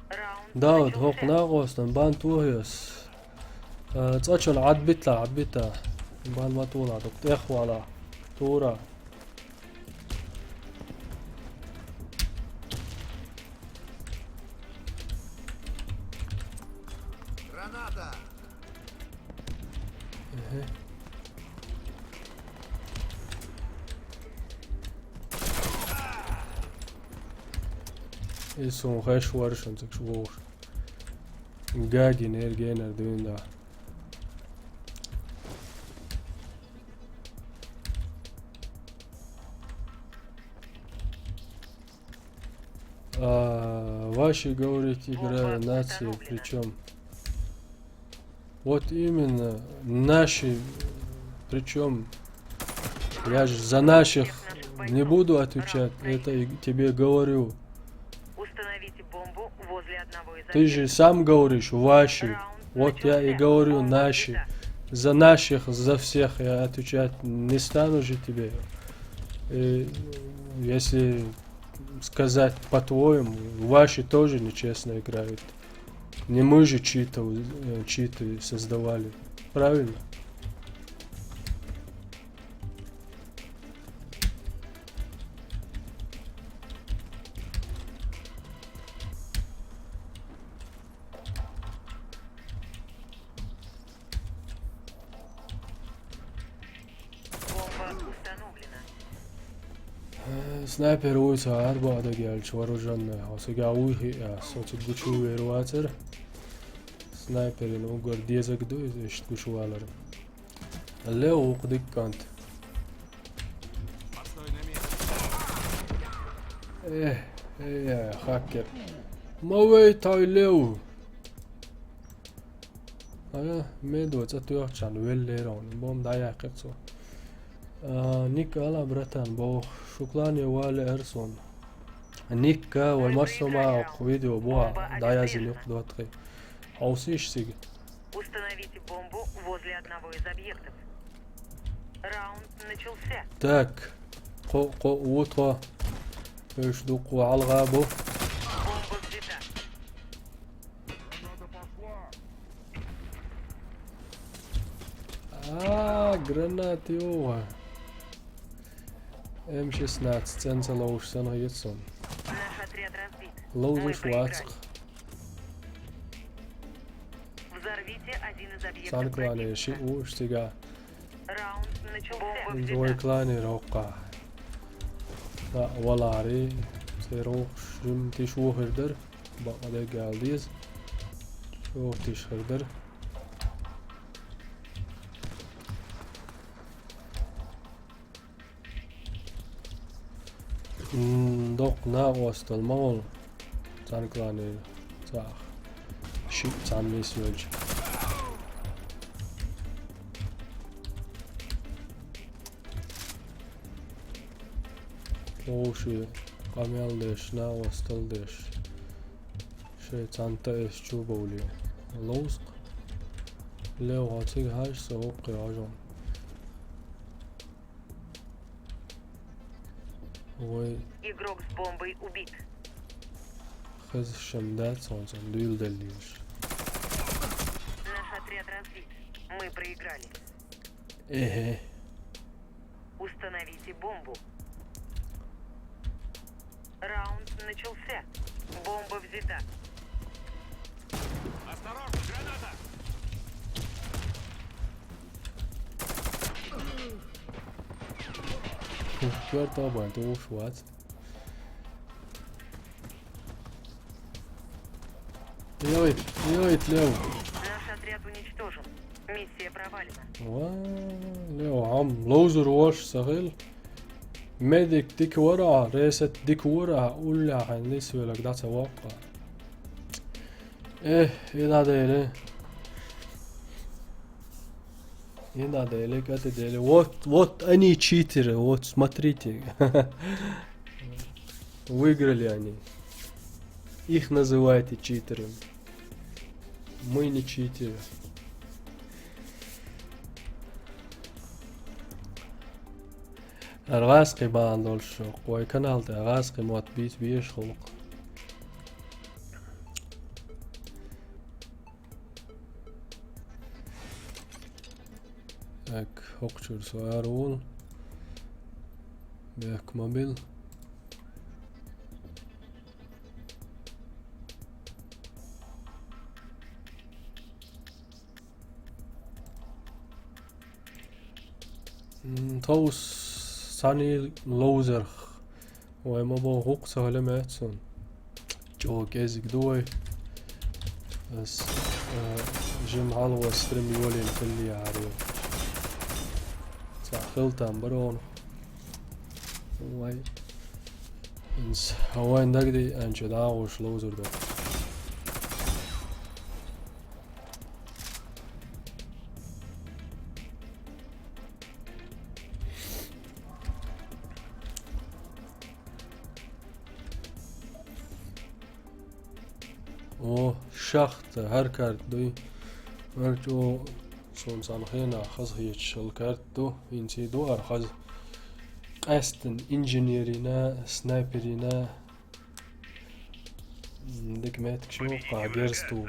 Раунд Давид начался. хоқ наагостан бан туhios. Цачон адбита. Бан матула доктехвала. Тура. Граната! Isso hash version tak şuur. Gagin ergener düğünde. Ваши говорите, играю нации, причем вот именно наши, причем я же за наших не буду отвечать, это и тебе говорю. Установите бомбу возле одного из Ты же сам говоришь ваши, вот я и говорю наши. За наших, за всех я отвечать не стану же тебе. И если сказать по-твоему, ваши тоже нечестно играют. Не мы же читы создавали. Правильно? Бомба установлена. Снайпер улица Арбада geldi вооруженная. Осыга уйхи, социт гучу веруатер. Снайперин угор дезагду, ишт гучуалар. Лео уqdik кант. Постой на месте. Хакер. Мовей тай Лео. Медо цатуяхчан веллерон. Бом даяқицо. Никала братан бо шуклани вале эрсон. Никка والمرسومة видео бо даязилик дотри. Аусиш сиг. Установите бомбу возле одного из объектов. Раунд начался. Так. утро. ايش دوقوا على الغابو. Бомба взята. Гранат يوه. М16 ценза лоуш сана يتسون. Наш отряд разбит. Лоузуш Мы проиграли. вацк. Взорвите один из объектов Санклани ши противника. уш тига. Раунд начался. Бомба Зой взята. клани роqa. Da walari. Seroq shim tish wohirdir. Baqada geldiyiz. Çok tish hirdir. Doq na wastal mol. Sanklani saq. Shit san mesaj. Oshi qameldesh na wastaldesh. Şey çanta es çubuli. Lozq. Leo hatig hash soq ajon. Ой, Игрок с бомбой убит. хыз шимдат сонсон дуйлдалиш. Наш отряд разбит. Мы проиграли. Эхе. Установите бомбу. Раунд начался. Бомба взята. Осторожно, граната! Kör طبعا تو شوات. يويت لو. Наш отряд уничтожен. Миссия провалена. لو عم لوزر واش صغير. ميديك ديك ورا ريست ديك ورا ولا حنليس لك ده توقع. ايه ده ده Не надо, или это делать. Вот они читеры, вот смотрите. Выиграли они. Их называйте читерами. Мы не читеры. الغاسقي ما عنده الشوق ويكن هالته غاسقي موت بيش خلق ek hokçur soyarul bek mobil Toos Sunny Loser وما بو هوك سهل ماتسون جو كازك دوي بس جيم هالو ستريم يولي الكل يعريو خلطان برون واي انس هواين دقدي انشد عاوش لوزر دو اوه شخت هر کرد دوی مرجو شون صالحين خز هيك الكارت دو ينسي دو أرخز قاستن إنجينيرينا سنايبرينا ديك ماتك شو قا جيرستو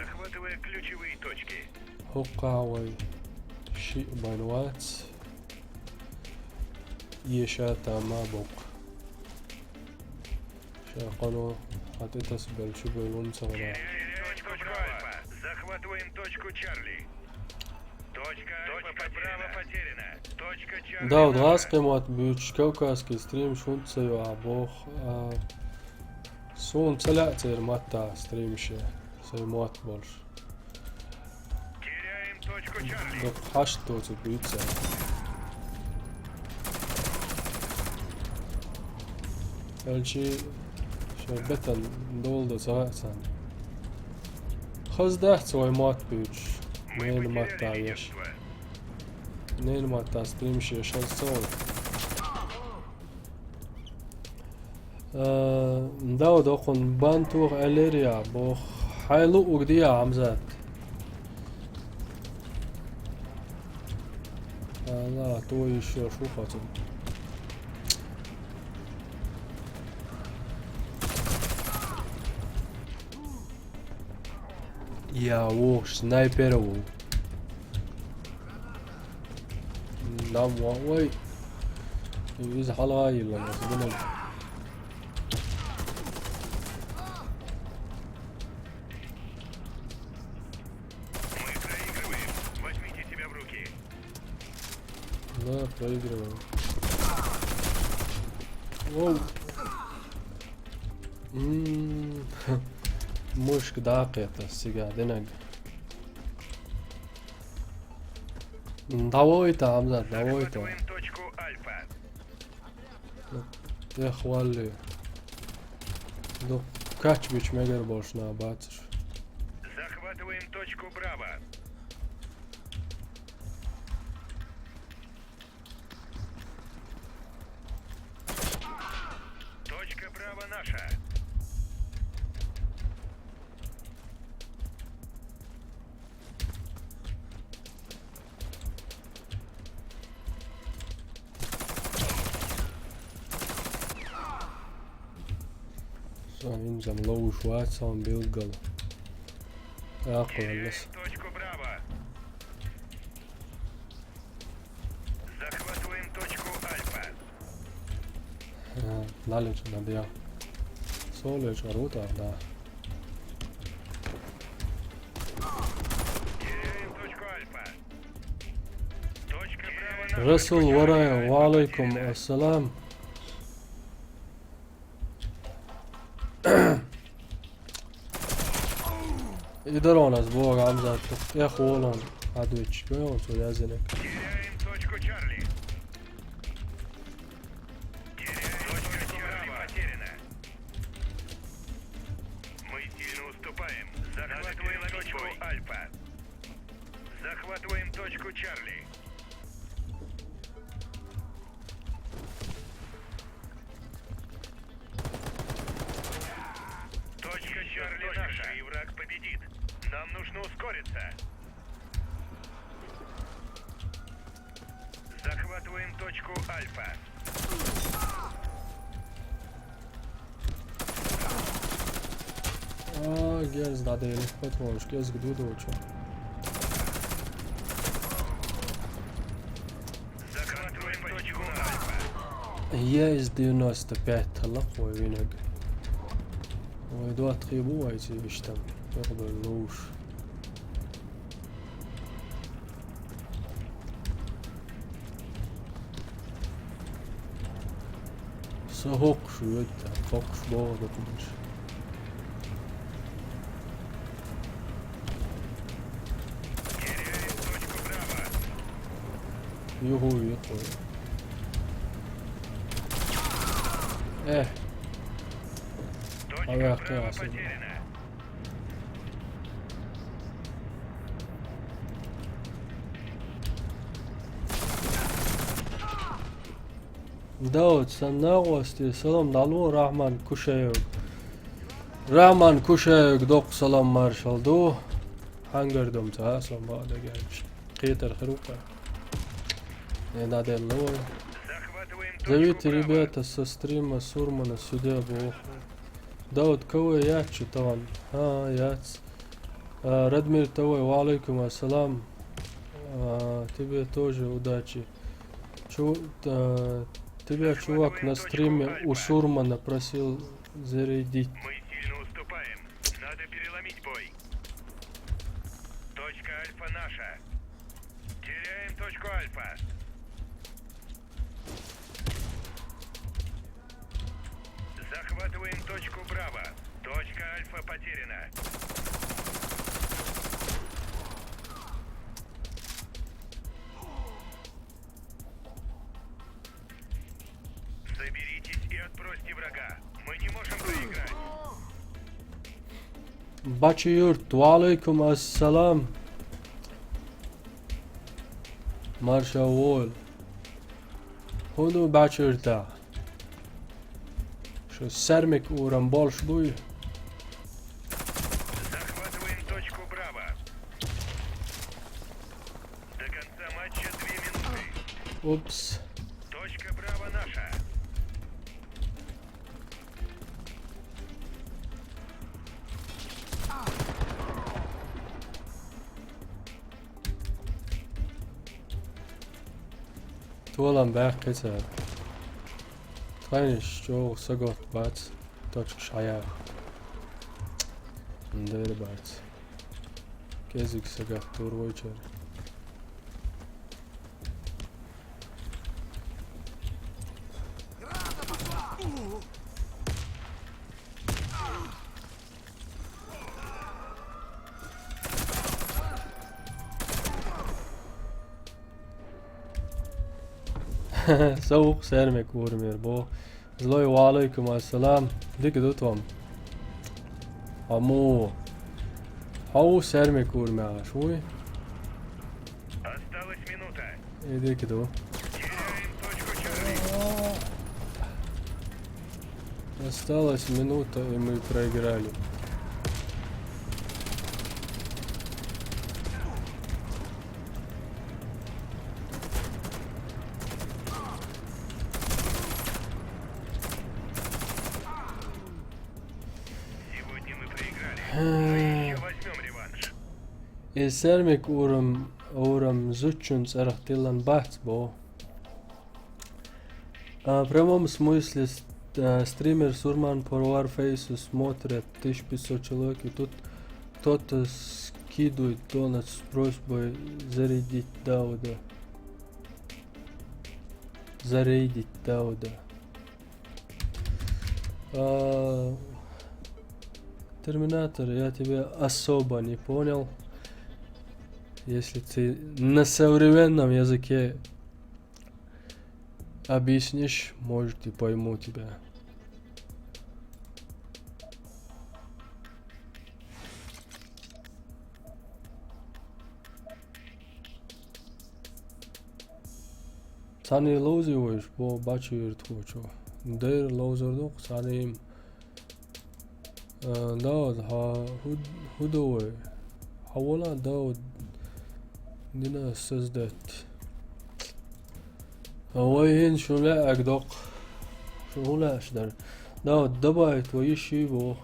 هوقا وي شيء بانوات يشاتا ما بوق شاقنو حتى تسبل شو بيلون سغلا Захватываем точку Чарли. Точка Браво потеряна. Точка Чарли. Да, вот غاسقي موت بيوش كوكاسكي ستريم شون تسيو عبوخ سون تسلع تير ماتا ستريم شي سي موت بولش Теряем точку Чарли. دوك حاشت توتو بيوتسا الشي شربتن دولدو ساعتان خز دحت سوي موت بيوش Мы نين ماتا потеряли يش лидерство. نين ماتا ستريم شي شنسون نداو دوخن بانتوغ اليريا بوخ حيلو وقديا عمزات لا تو еще شو خاطر يا ووش سنايبر وو نعم واي يوز حلقة يلا نسبنا Мы проигрываем. Возьмите себя в руки. Да, проигрываем. Воу. مشك دقيقة السجا دينك ضويته عمزات ضويته Захватываем точку Альфа. يا خوالي دو كاتش بيش مجر بوشنا باتر Захватываем точку Браво. Точка Браво наша. ينزل لو شوية صام بيلقل أقوى لسه Точку Браво. Захватываем точку Альфа. نالج نبيع سولج أروتا да Теряем точку Альфа. Точка Браво наша. رسول ورايا وعليكم السلام يدرون أسبوع عمزات يا خوالون عدوش بيون سو يازنك Теряем точку Чарли. Точка Чарли потеряна. Мы сильно уступаем. Захватываем точку Альфа. Захватываем точку Чарли. наша. И враг победит. Нам нужно ускориться. Захватываем точку Альфа. Gez dadēļ, patronuši, gez gdudoču. Захватываем точку Альфа. Yes 95 هلا قوي وينك ويدوات خيبوها يشتم يقبلوش سهوك شو يدتا فوقش بوضة كلش Теряем точку Браво. يهو يقوي ايه Точка А я Браво классно. потеряна. داود سناغوستي سلام دالو رحمان كوشايوك رحمان كوشايوك دوق سلام مارشال دو هنگردم تا سلام بعد gelmiş قيتر خروقه ده дело Захватываем точку Зовите Браво. ребята со стрима Сурмана сюда, бо. Да вот кого я читал? Яц. Радмир Тавай, ва алейкум ассалам. Тебе тоже удачи. Тебя чувак на стриме у Сурмана просил зарядить. Мы сильно уступаем. Надо переломить бой. Точка Альфа наша. Теряем точку Альфа. Захватываем точку Браво. Точка Альфа потеряна. Соберитесь и отбросьте врага. Мы не можем проиграть. Bacı yurt, ve aleykum assalam. Marşavol. Hudu bacı yurta. Şu sermek uğram bol şduy. Захватываем точку Браво. До конца матча 2 минуты. Ups. Точка Браво наша. Tuolan bähkese. Trainiš čo sagot bats. Točk šajā. Ndēr bats. Kezik sagat tur vojčer. Soğuk sermek vurmuyor bu. Zloy ve aleyküm assalam. Dik dutom. Amu. Hau sermek vurmuyor. Şuy. Осталась минута. Dik du. Теряем точку Чарли. Осталась минута и мы проиграли. Сегодня мы проиграли. Но еще возьмем реванш. Sermek uram зучун царахтилан бац бо. В прямом смысле стример Сурман по Warface смотрят 1500 человек, и тут кто-то скидывает донат с просьбой зарядить Дауда. Зарядить Дауда. Терминатор, я тебя особо не понял. Если ты на современном языке объяснишь, может и пойму тебя. Sani lozuyormuş bu başı yırtıyor. Değer lozurduk sanim داود هدوي حولا داود دينا سزدت هواين شو لا أقدق شو لا أشدر داود دبايت ويشي بو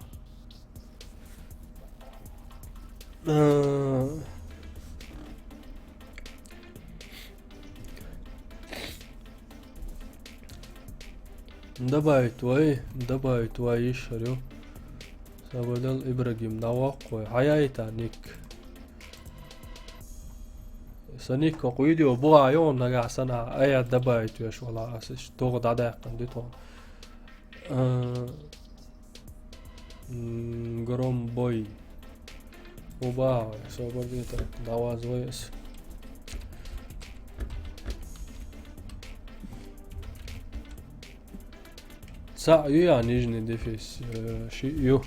دبايت ويشريو سابدل إبراهيم نواق حياتا نيك سنيك وقيديو بوغا يوم نقع سنة أي دبايت ويش ولا أسش توغد عداق قنديتون جروم بوي وباع سوبر ديتا دواز ويس سا يو يعني يجني ديفيس شي يو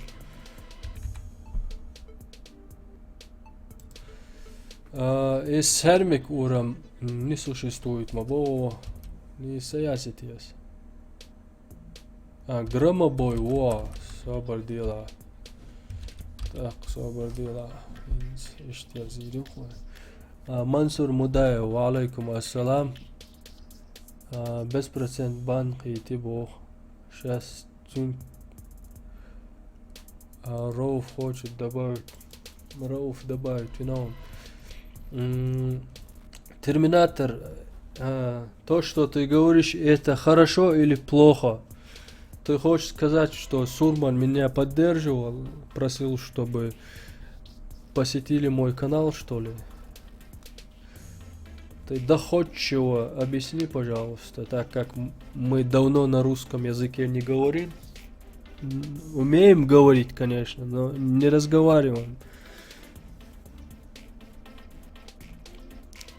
Sermek uram не существует мабо не саяситиас. Громобой во собордила. Так, собордила. Иштя зируху. Мансур Мудаев, ва алейкум ассалам. Беспроцент банк и тибо. Сейчас тюн. Роуф хочет добавить. Роуф добавить, you know. Терминатор, то, что ты говоришь, это хорошо или плохо? Ты хочешь сказать, что Сурман меня поддерживал, просил, чтобы посетили мой канал, что ли? Ты доходчиво объясни, пожалуйста, так как мы давно на русском языке не говорим. Умеем говорить, конечно, но не разговариваем.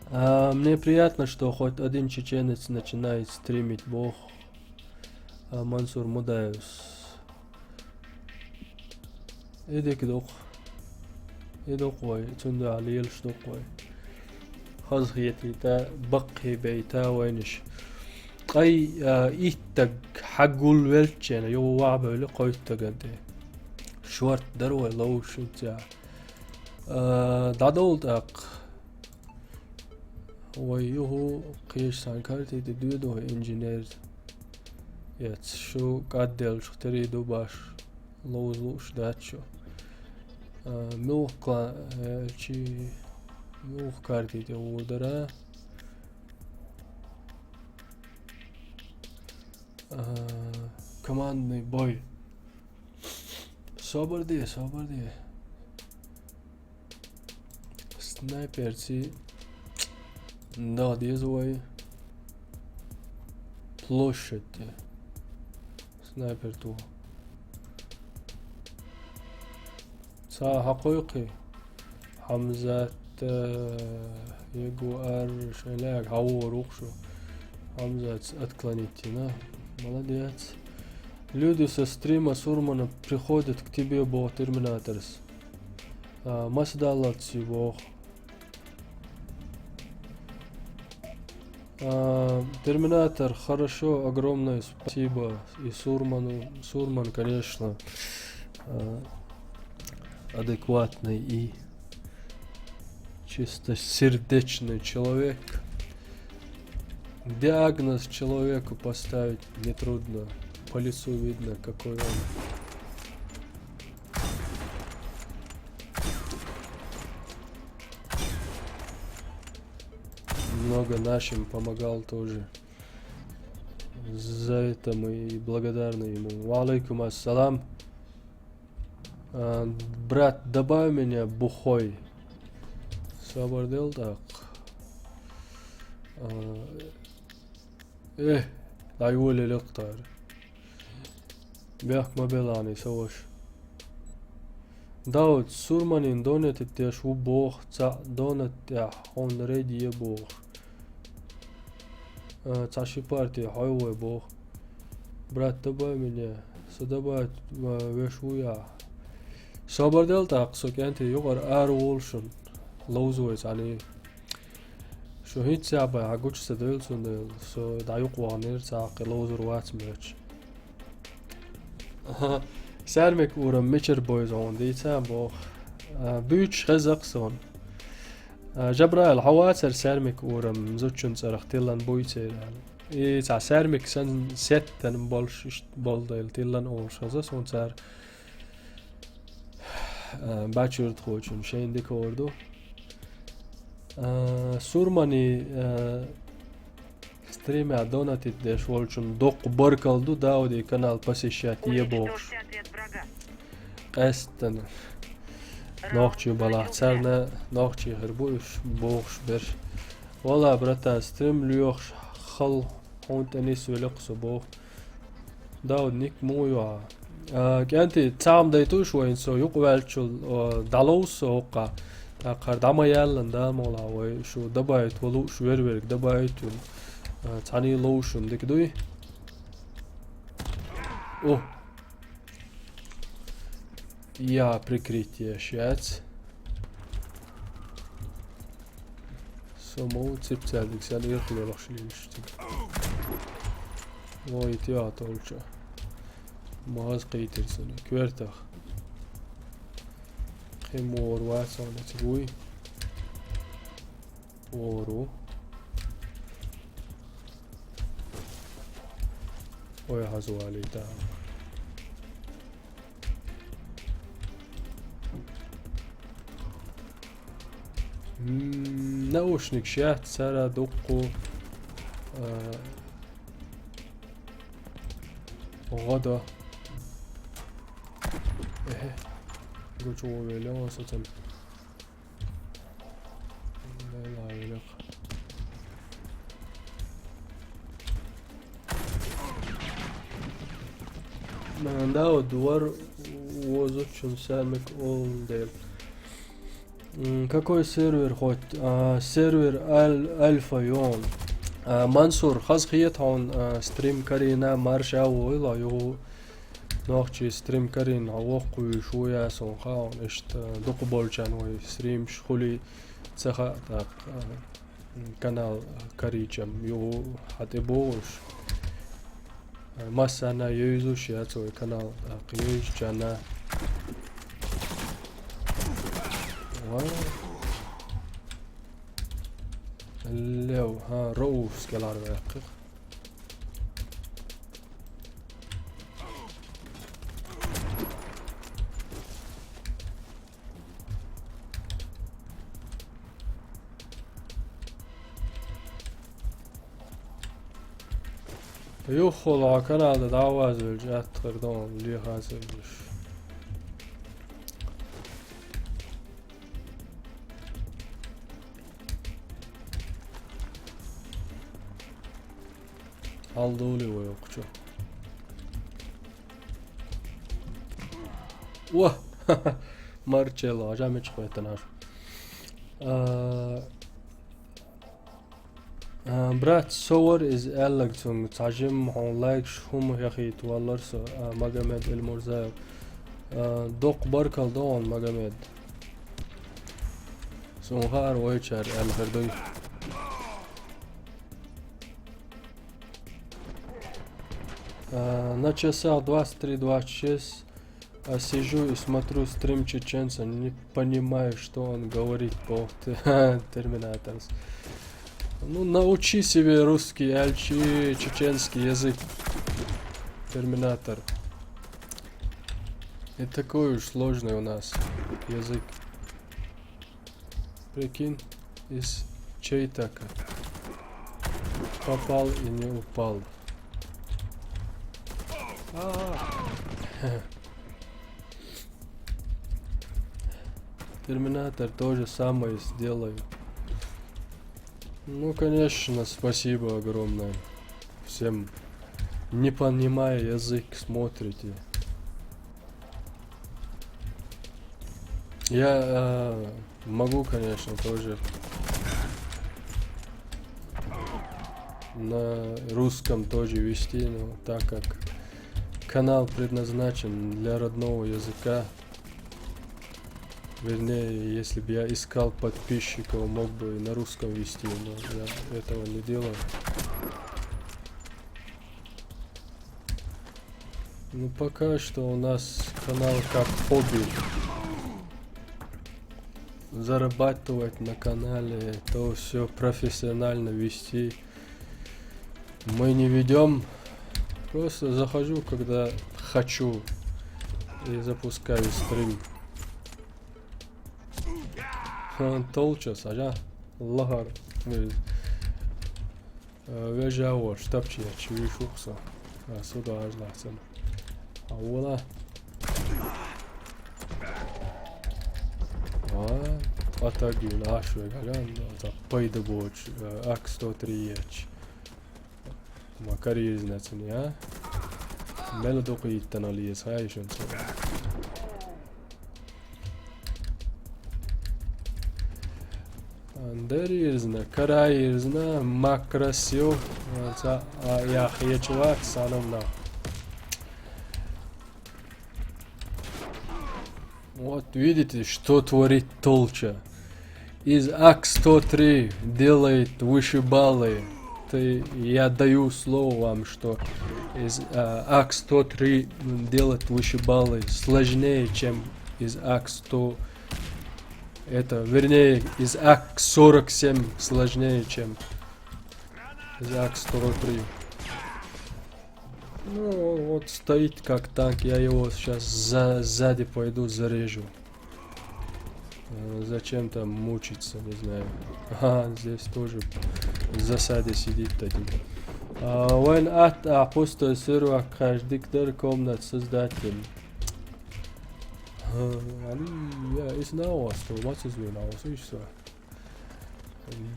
Мне приятно, что хоть один чеченец начинает стримить Бог. Мансур Мудаев. Идик док. Идок вай. Тунда алиел штук вай. خزخيتي تا بقي بيتا وينش قي إيتك حقول ويلتشينا يو وعبه لقيت تجدي شورت دروي لو شنتيا دادولت أق ويوه قيش سانكارتي تدودو إنجينير يت شو قدل شو تريدو باش لوش داتشو ملقا شي Юх картите удара. Командный бой. Соборди. Снайперцы. Да, дезуай. Площадь. Снайпер ту. Са حقيقي. حمزة Егуар шеляк хау рухшу Хамза отклонительно. Молодец. Люди со стрима Сурмана приходят к тебе, бо Терминаторс. Масдалат бог. Терминатор, хорошо, огромное спасибо. И Сурман, конечно, адекватный и чистосердечный человек. Диагноз человеку поставить нетрудно. По лицу видно, какой он. Много нашим помогал тоже. За это мы и благодарны ему. Ва алейкум ассалам. Брат, добавь меня бухой. Sabordel так. لا يولي الاقطار بيحك ما بيلاني سوش داود سورمانين دونت تيش و بوخ تا دونت تيح هون ريدي بوخ تاشي بارتي حيوي بوخ برات دباي مني سدباي ويشويا Sabordel так سوكانتي يغر وولشن لوزويس يعني شو هيت سابا عقوش سدل سو دايق وانير ساق لوزر وات ميرش Särmik uram mitcher boys on دي تامبو بيتش غزقسون جبرائيل حواتر سärmik uram زوتشون سرختيلان بويتير إيه تاع سärmik سن ستن بولش بولديل تيلان أولش غزقسون تار باچور تخوچون شين دي كوردو سورماني стримя донатит деш волчун доқ боркалду дауди канал посещать ебош Уничтожьте отряд врага. эстен нохчи балахцарна нохчи хербуш бохш бер вала брата стрим люш хал хонтани сулеқсо бох дауд ник муя кенти цам дайтуш вайнсо юқвалчул далоус оқа قردما يالن دا مولا وي شو دبايت ولو شو ورك دبايت تاني لوشن ديك دوي о я прикрытие сейчас само цепцалик сяли ехали лошадь ой тя толча маз قيترسن كويرتخ خمور واسون تقوي ورو ويحزو علي تعال ناوشنك شات سارة دقو غدا ايه جو ويلا ستم لا يلق من داو دوار وزوچن سامك all day. Какой сервер хоть? Сервер Альфа Йон. Мансур хазхиет он стрим карина марша ويلا يو ناخچی ستریم کردن عواقبی شویه سونخان اشت دو بولچن و ستریم شخولی تخا تاق کانال کریچم یو حتی بوش مثلا یوزوش یا توی کانال قیوش جنه لو ها روس كلار واقع يخل على كندا دعواز الجات قردون لي خاسرش aldoli ويقشو واه مارتشيلو عجامي تشخويتناش برات صور از الگتون تعجم هون لايك شوم يخي تولرس مجمد المرزاق دوق بركل دون مجمد سونغار ويتشر الخردوي на часах 23:26 сижу и смотрю стрим чеченца, не понимаю, что он говорит по терминаторс. Ну, научи себе русский, альчи чеченский язык. Терминатор. И такой уж сложный у нас язык. Прикинь, из чейтака попал и не упал. Терминатор то же самое сделаю. Ну, конечно, спасибо огромное всем, не понимая язык, смотрите. Я могу, конечно, тоже на русском тоже вести, но так как канал предназначен для родного языка, вернее, если бы я искал подписчиков, мог бы и на русском вести, но я этого не делаю. Ну пока что у нас канал как хобби. Зарабатывать на канале, то все профессионально вести мы не ведем. Просто захожу, когда хочу, и запускаю стрим. Толчас, ага, лагар. Вежао, штабчи, чувишукса. Сюда ажласен. А вола. Атагин, ашу, галан, за пайдабоч, ак-103-еч. Макарир знацин, я. Мелодоки иттаналиес, хайшен, сора. Андерирзна, караирзна, макрасио, яхьечвак, саламна. Вот видите, что творит Толча. Из АК-103 делает вышибалы. Я даю слово вам, что из АК-103 делать вышибалы сложнее, чем из АК-100. Это, вернее, из АК-47 сложнее, чем из АК-103. Ну, вот стоит как танк, я его сейчас сзади пойду зарежу. Зачем там мучиться, не знаю. Ага, здесь тоже в засаде сидит один. When at апостол серва каждый комнат создатель. Я и знал, что мать изменял, слышишь?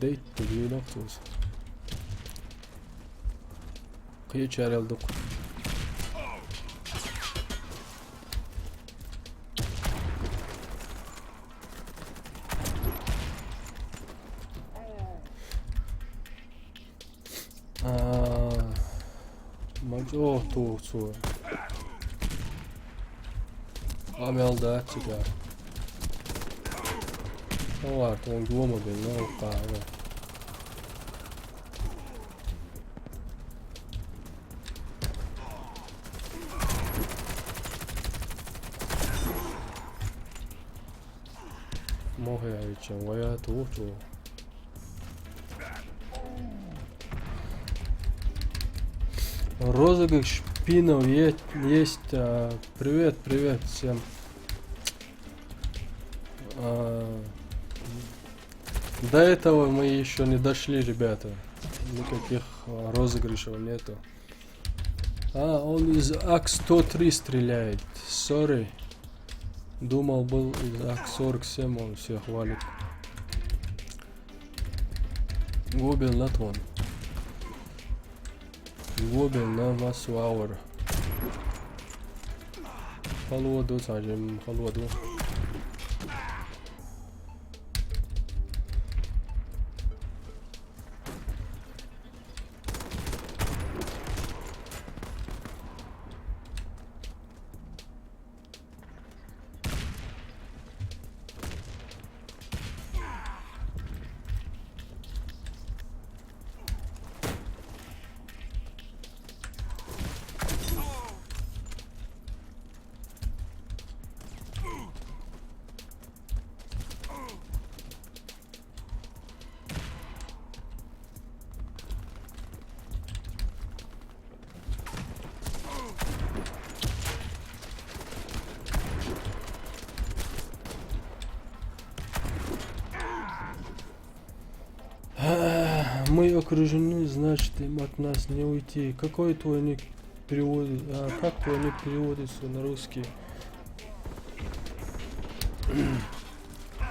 Дейт подвинул тут. Кьячарел дук. О, тут. Амелда тебя. Ну ладно, он гломобил, но упал. Могя вече, моя тут. Розыгрыш шпинов есть. Привет всем. До этого мы еще не дошли, ребята. Никаких розыгрышев нету. Он из АК-103 стреляет. Sorry. Думал, был из АК-47, он всех валит. Губил на тон. Губил на массу ауэр. Халуаду сажем, халуаду. Мы окружены, значит им от нас не уйти. Какой твой ник переводит? Как твой ник переводится на русский?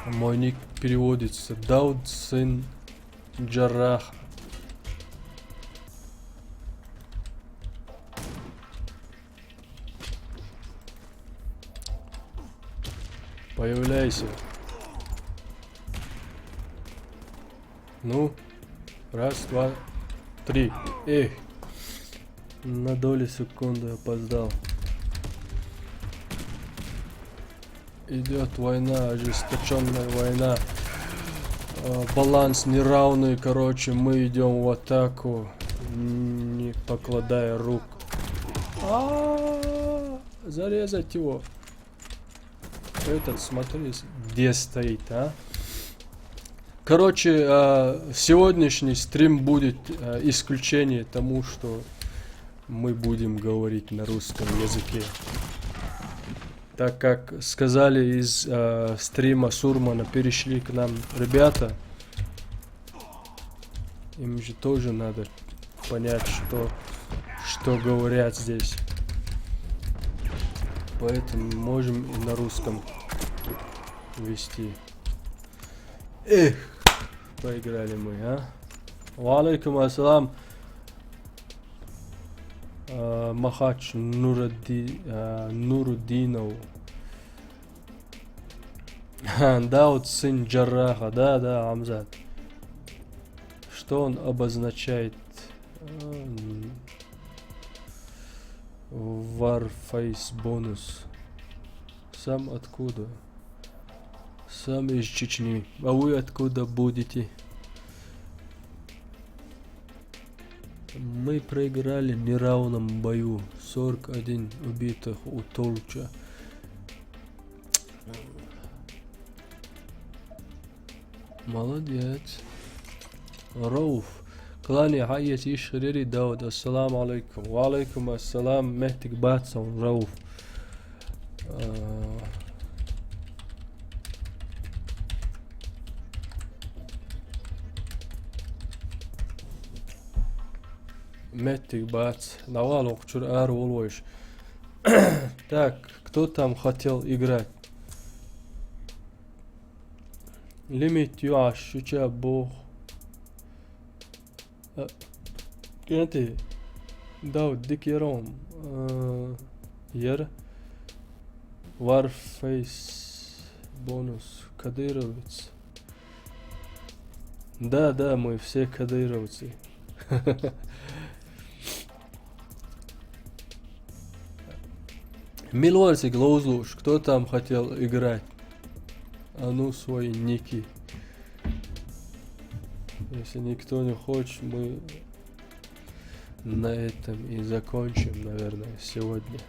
Мой ник переводится Дауд сын Джарраха. Появляйся. Ну, раз, два, три. Эх, на долю секунды опоздал. Идет война, ожесточенная война. Баланс неравный, короче, мы идем в атаку, не покладая рук. зарезать его. Этот, смотри, где стоит, а? Короче, сегодняшний стрим будет исключение тому, что мы будем говорить на русском языке. Так как сказали из стрима Сурмана, перешли к нам ребята, им же тоже надо понять, что говорят здесь. Поэтому можем и на русском вести. Эх, проиграли мы, а? Валейкум ассалам. Махач Нуруддинов. Дауд сын Джарраха. Да, Амзат. Что он обозначает? Warface бонус. Сам откуда? Сам из Чечни. А вы откуда будете? Мы проиграли в неравном бою. 41 убитых у Толча. Молодец. Рауф. Клани хайет ишрери Дауд. Ассаламу алейкум. Ва алейкум ассалам. Мехтик Батсон. Рауф. Меттик бац. Давай локчур ар волвоиш. Так, кто там хотел играть? Лимит юаш, шуча бог. Кенти. Дауд, дикером. Ер. Warface бонус. Кадыровец. Да, мы все кадыровцы. Милорсик, Лоузлуш, кто там хотел играть? А ну, свои ники. Если никто не хочет, мы на этом и закончим, наверное, сегодня.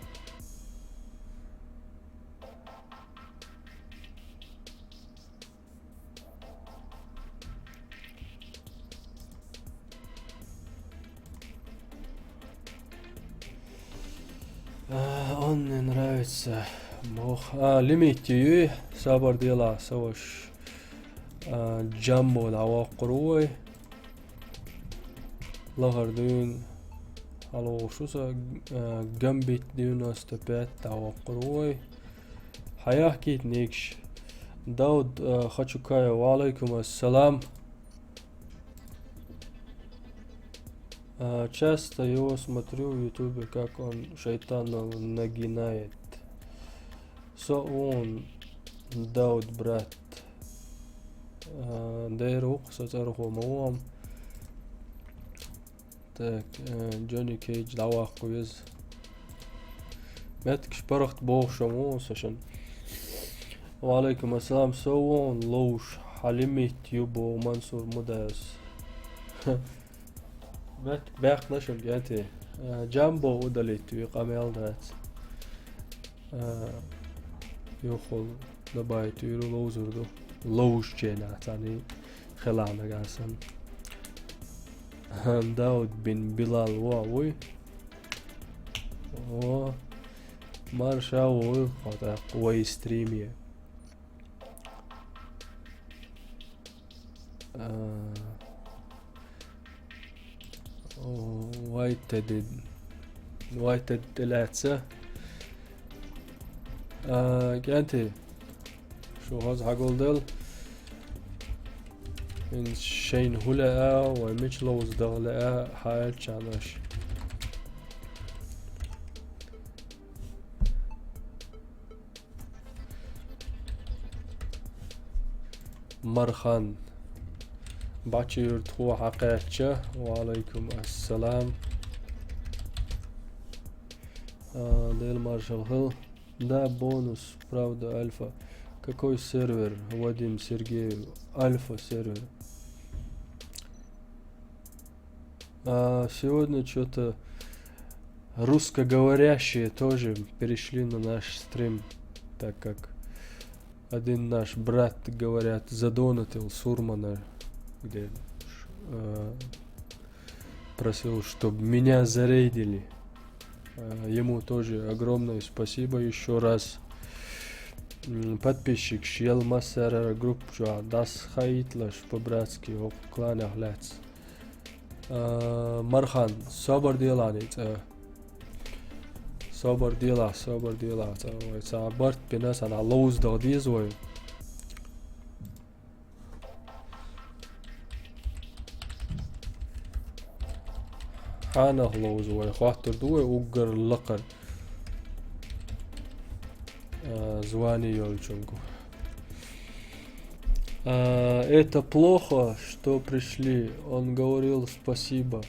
Он мне нравится. Бог. Лимит сабар дела саваш. Джамбо лавакруй. Лагардун. Алошуса гамбит 95 лавакруй. Хаях никш. Дауд Хачукая. Ва алейкум ассалам. Часто его смотрю в ютубе, как он шайтана нагинает. Он Дауд брат. Дейрух сацарху. Так, Джонни Кейдж лавах куез. Меткш парахт бог шаму сашан. Ва алейкум ассалам. Он лоуш халимит юбо Мансур Мудайс. Бях нашел генти. Джамбо удалит и камел дат. يوخل دبايت يرو لوزر دو لوش جينا تاني خلانة قاسم داود بن بلال واوي و مارشا وي قطع قوي ستريمية وايتد تلاتسة جانتي شو هاز عقول دل من شين هلا ومش لوز دغلا حال شانش مرخان باتشير تخو حقيقة وعليكم السلام ديل مارشال هيل. Да, бонус, правда, альфа. Какой сервер, Вадим Сергеев? Альфа сервер. Сегодня что-то русскоговорящие тоже перешли на наш стрим, так как один наш брат, говорят, задонатил Сурмана, где просил, чтобы меня зарейдили. Ему тоже огромное спасибо еще раз. Подписчик Шел Массера группа Дас Хаитлаш по-братски о кланах лец. Мархан, собор деланит. Собор дела. Это Барт Пинас, она лоуз додизой. Ханах лоузой, хватер дуэ угар лакар. Звани Ёльченко. Это плохо, что пришли. Он говорил спасибо.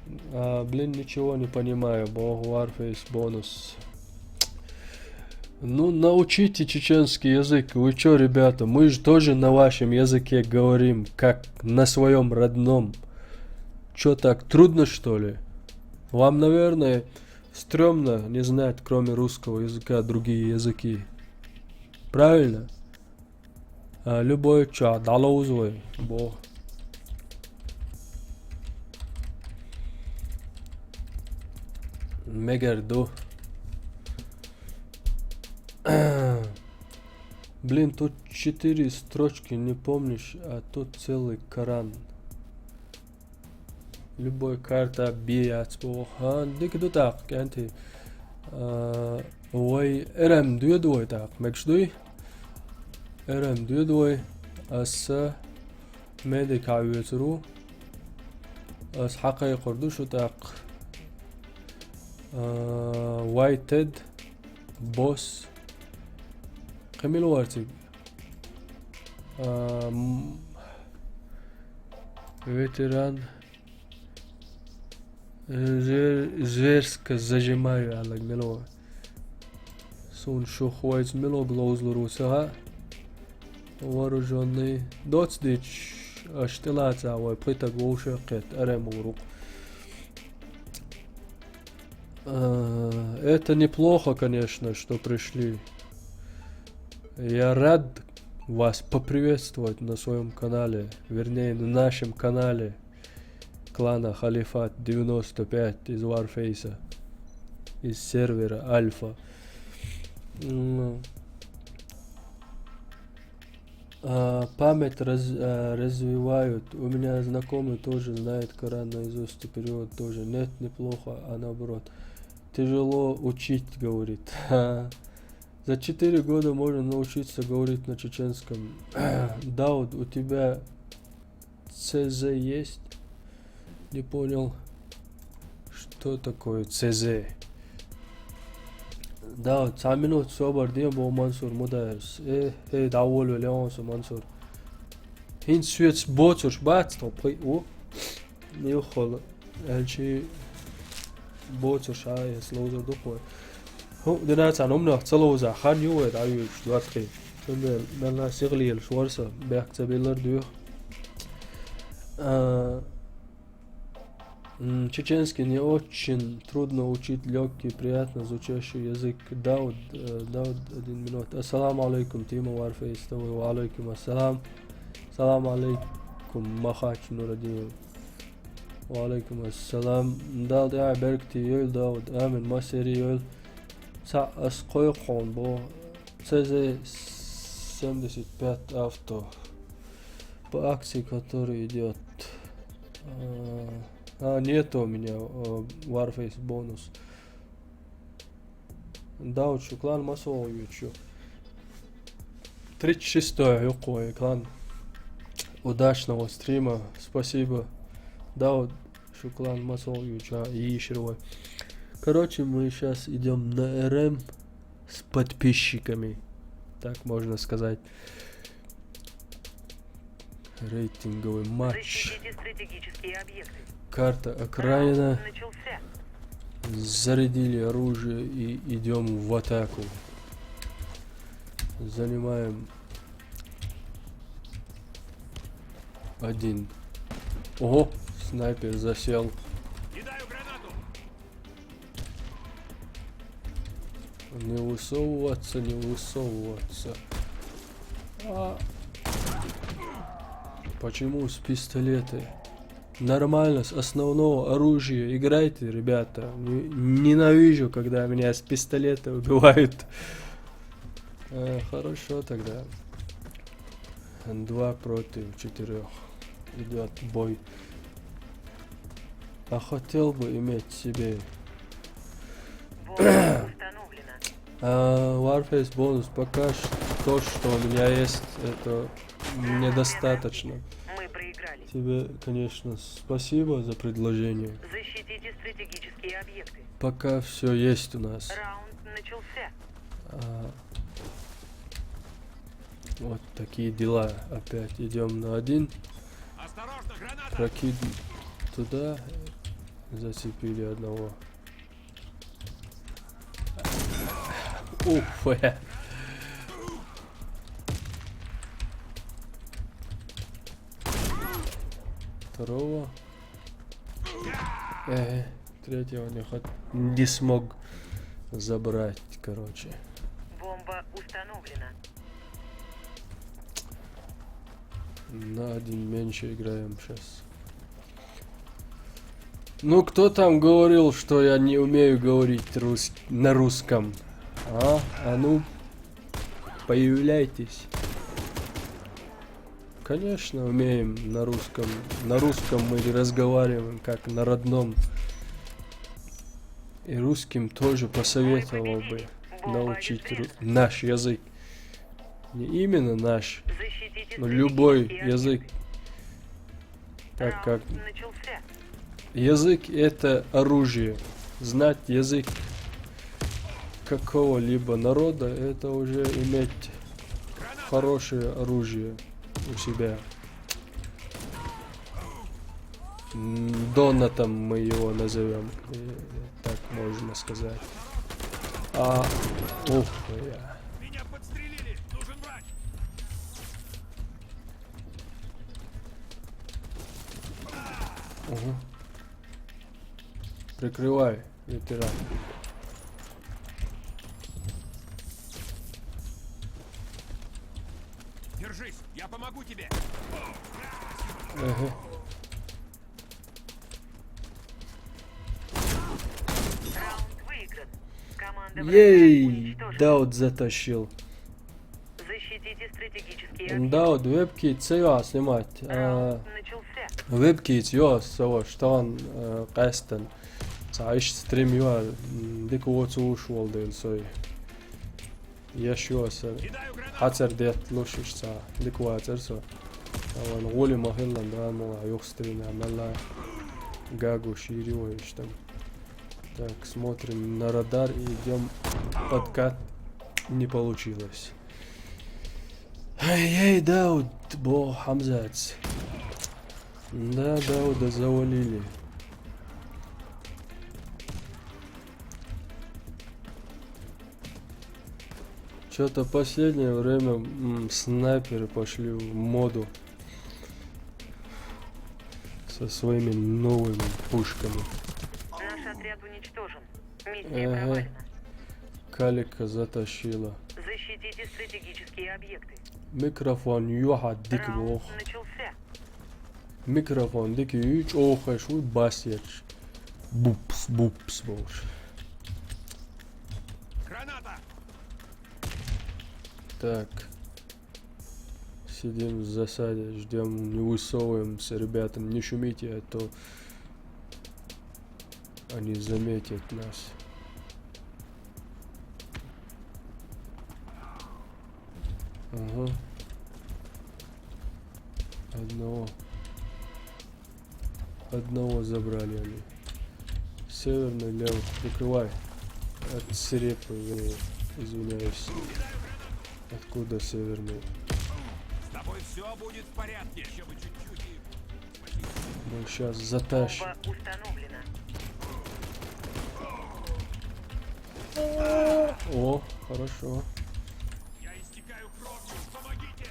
Блин, ничего не понимаю. Бог, Warface, бонус. Ну, научите чеченский язык. Вы чё, ребята? Мы же тоже на вашем языке говорим, как на своем родном. Чё так, трудно что ли? Вам, наверное, стрёмно не знать, кроме русского языка, другие языки. Правильно? Любой чё, далоузвой, бог. Мегарду. Блин, тут 4 строчки, не помнишь, а тут целый Коран. Любой карта бият бог. Дик ду так, кенти. Ой, эрем дуй так, мекшдуй. Эрем дуй. Ас медик авиатру. Ас хакай корду шо так. Whited boss. Камил вартик. Ветеран. Зверско зажимаю алаг мело. Сун шухвайц мело глоузлу руса. Вооруженный. Доцдич. Аштилаца ой плитак волшакет аремурук. Это неплохо, конечно, что пришли. Я рад вас поприветствовать на своем канале, вернее, на нашем канале клана Халифат 95 из Warface, из сервера Альфа. Память развивают. У меня знакомый тоже знает Коран наизусть, перевод тоже. Нет, неплохо, а наоборот. Тяжело учить, говорит. За 4 года можно научиться говорить на чеченском. Дауд, у тебя ЦЗ есть? Не понял, что такое ЦЗ. Дауд, 3 минут собор дем бо Мансур мударс. Давол велеонсу Мансур. Хин свет боцуш бац топы. О, не ухол. Элчи боцуш ай слоузер духой. دنا تانم نه تلوزه خانیو دایو شوات خی چون من سیغلی الشوارسه بیاکتبیلر دیو чеченский не очень трудно учить, легкий, приятно звучащий язык. Дауд 1 минут. Ассаламу алейкум, Тима Warface, ва алейкум ассалам. Салам алейкум, Махач Нурадин. Ва алейкум ассалам. Дауд я беркти йол Дауд, амин масери йол. С койхон бо ЦЗ 75 авто по акции, который идет. Нету у меня Warface бонус. Дауд клан масоу ючу. 36-й юкой клан. Удачного стрима. Спасибо. Дауд клан масоу юча и широй. Короче, мы сейчас идем на РМ с подписчиками, так можно сказать. Рейтинговый матч. Защитите стратегические объекты. Карта окраина. Раунд начался. Зарядили оружие и идем в атаку. Занимаем 1. Ого, снайпер засел. Кидаю гранату. Не высовываться, не высовываться. А. Почему с пистолеты? Нормально, с основного оружия играйте, ребята. Ненавижу, когда меня с пистолета убивают. Хорошо тогда. 2 против 4. Идет бой. А хотел бы иметь себе Бомба установлена. Warface бонус. Пока то, что у меня есть, это недостаточно. Мы проиграли. Тебе, конечно, спасибо за предложение. Защитите стратегические объекты. Пока все есть у нас. Раунд начался. Вот такие дела. Опять идем на 1. Осторожно, граната! Прокид туда. Зацепили одного. Ух, Второго. Третьего не смог забрать, короче. Бомба установлена. На 1 меньше играем сейчас. Ну, кто там говорил, что я не умею говорить на русском? А ну, появляйтесь. Конечно, умеем на русском. На русском мы разговариваем как на родном. И русским тоже посоветовал бы научить наш язык. Не именно наш, Защитите но любой стратегические язык. объекты. Так как Раунд начался. язык это оружие. Знать язык какого-либо народа это уже иметь хорошее оружие у себя. Донатом мы его назовем, так можно сказать. Ух, я. Меня подстрелили! Нужен врач! Угу. Прикрывай, ветеран. Держись, я помогу тебе! Ага. Раунд выигран. Команда врага Ей, уничтожена. Даут затащил. Защитите стратегические объекты. Даут вебкит seva снимать. Раунд начался. Webkit jos savas štān qastan. Saish stream var dikots ušvaldien soi. Yaşos Кидаю гранату! atcerdiet lušus saa dikots arso. Tavan ulima hillan draamua juxtrina мала гагу шириваешь там. Так, смотрим на радар и идем подкат. Не получилось. Эй, Дауд, бо Хамзац. Да, Дауда завалили. Что-то последнее время снайперы пошли в моду со своими новыми пушками. Наш отряд уничтожен. Миссия провалена. Калика затащила. Защитите стратегические объекты. Микрофон юха дик Раунд бог. начался. Микрофон дик юч охаш уй басьяч. Бупс бупс бош. Граната! Так. Сидим в засаде, ждем, не высовываемся, ребята, не шумите, а то они заметят нас. Ага. Одного забрали они. Северный, левый, прикрывай. От Серепы, извиняюсь. Откуда северный? С тобой все будет в порядке, еще бы чуть-чуть и... Ну, сейчас затащим. Бомба установлена. О, хорошо. Я истекаю кровью, помогите!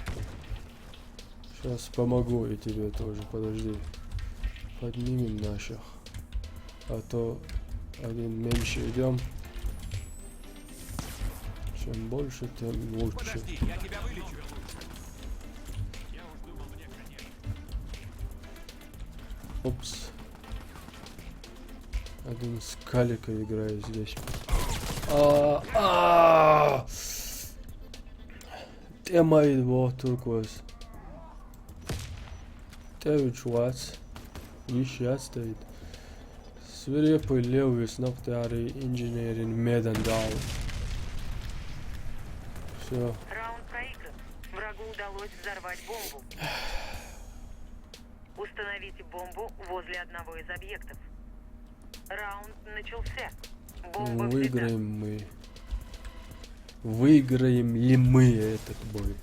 Сейчас помогу и тебе тоже, подожди. Поднимем наших. А то один меньше идем. Чем больше, тем лучше. Подожди, я тебя вылечу. Я уж думал, мне конец. Упс. Один с Калика играет здесь. Темай его туркоз. Тевич Ватс. Еще стоит. Свирепый левый сногтярый инженерин медан дал. Все. Раунд проигран. Врагу удалось взорвать бомбу. Установите бомбу возле одного из объектов. Раунд начался. Бомба взята. Выиграем мы. Выиграем ли мы этот бой?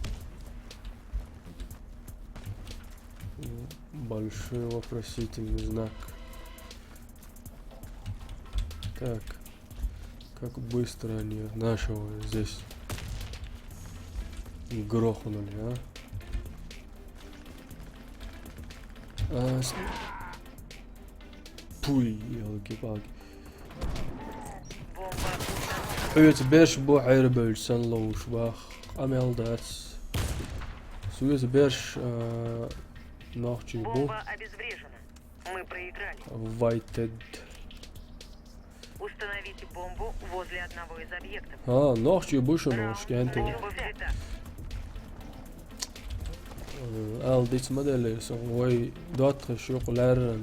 Большой вопросительный знак. Так. Как быстро они нашего здесь грохнули, а? Пуй, елки-палки. Бомба установлена. Uit bers bo airbel san loos bach amel dat. Суез бers нахчи бо Бомба обезврежена. Мы проиграли. вайтед. Установите бомбу возле одного из объектов. Нахчи бушо Раунд кенте. бомба взята. Al dit modelle som way dat chocolade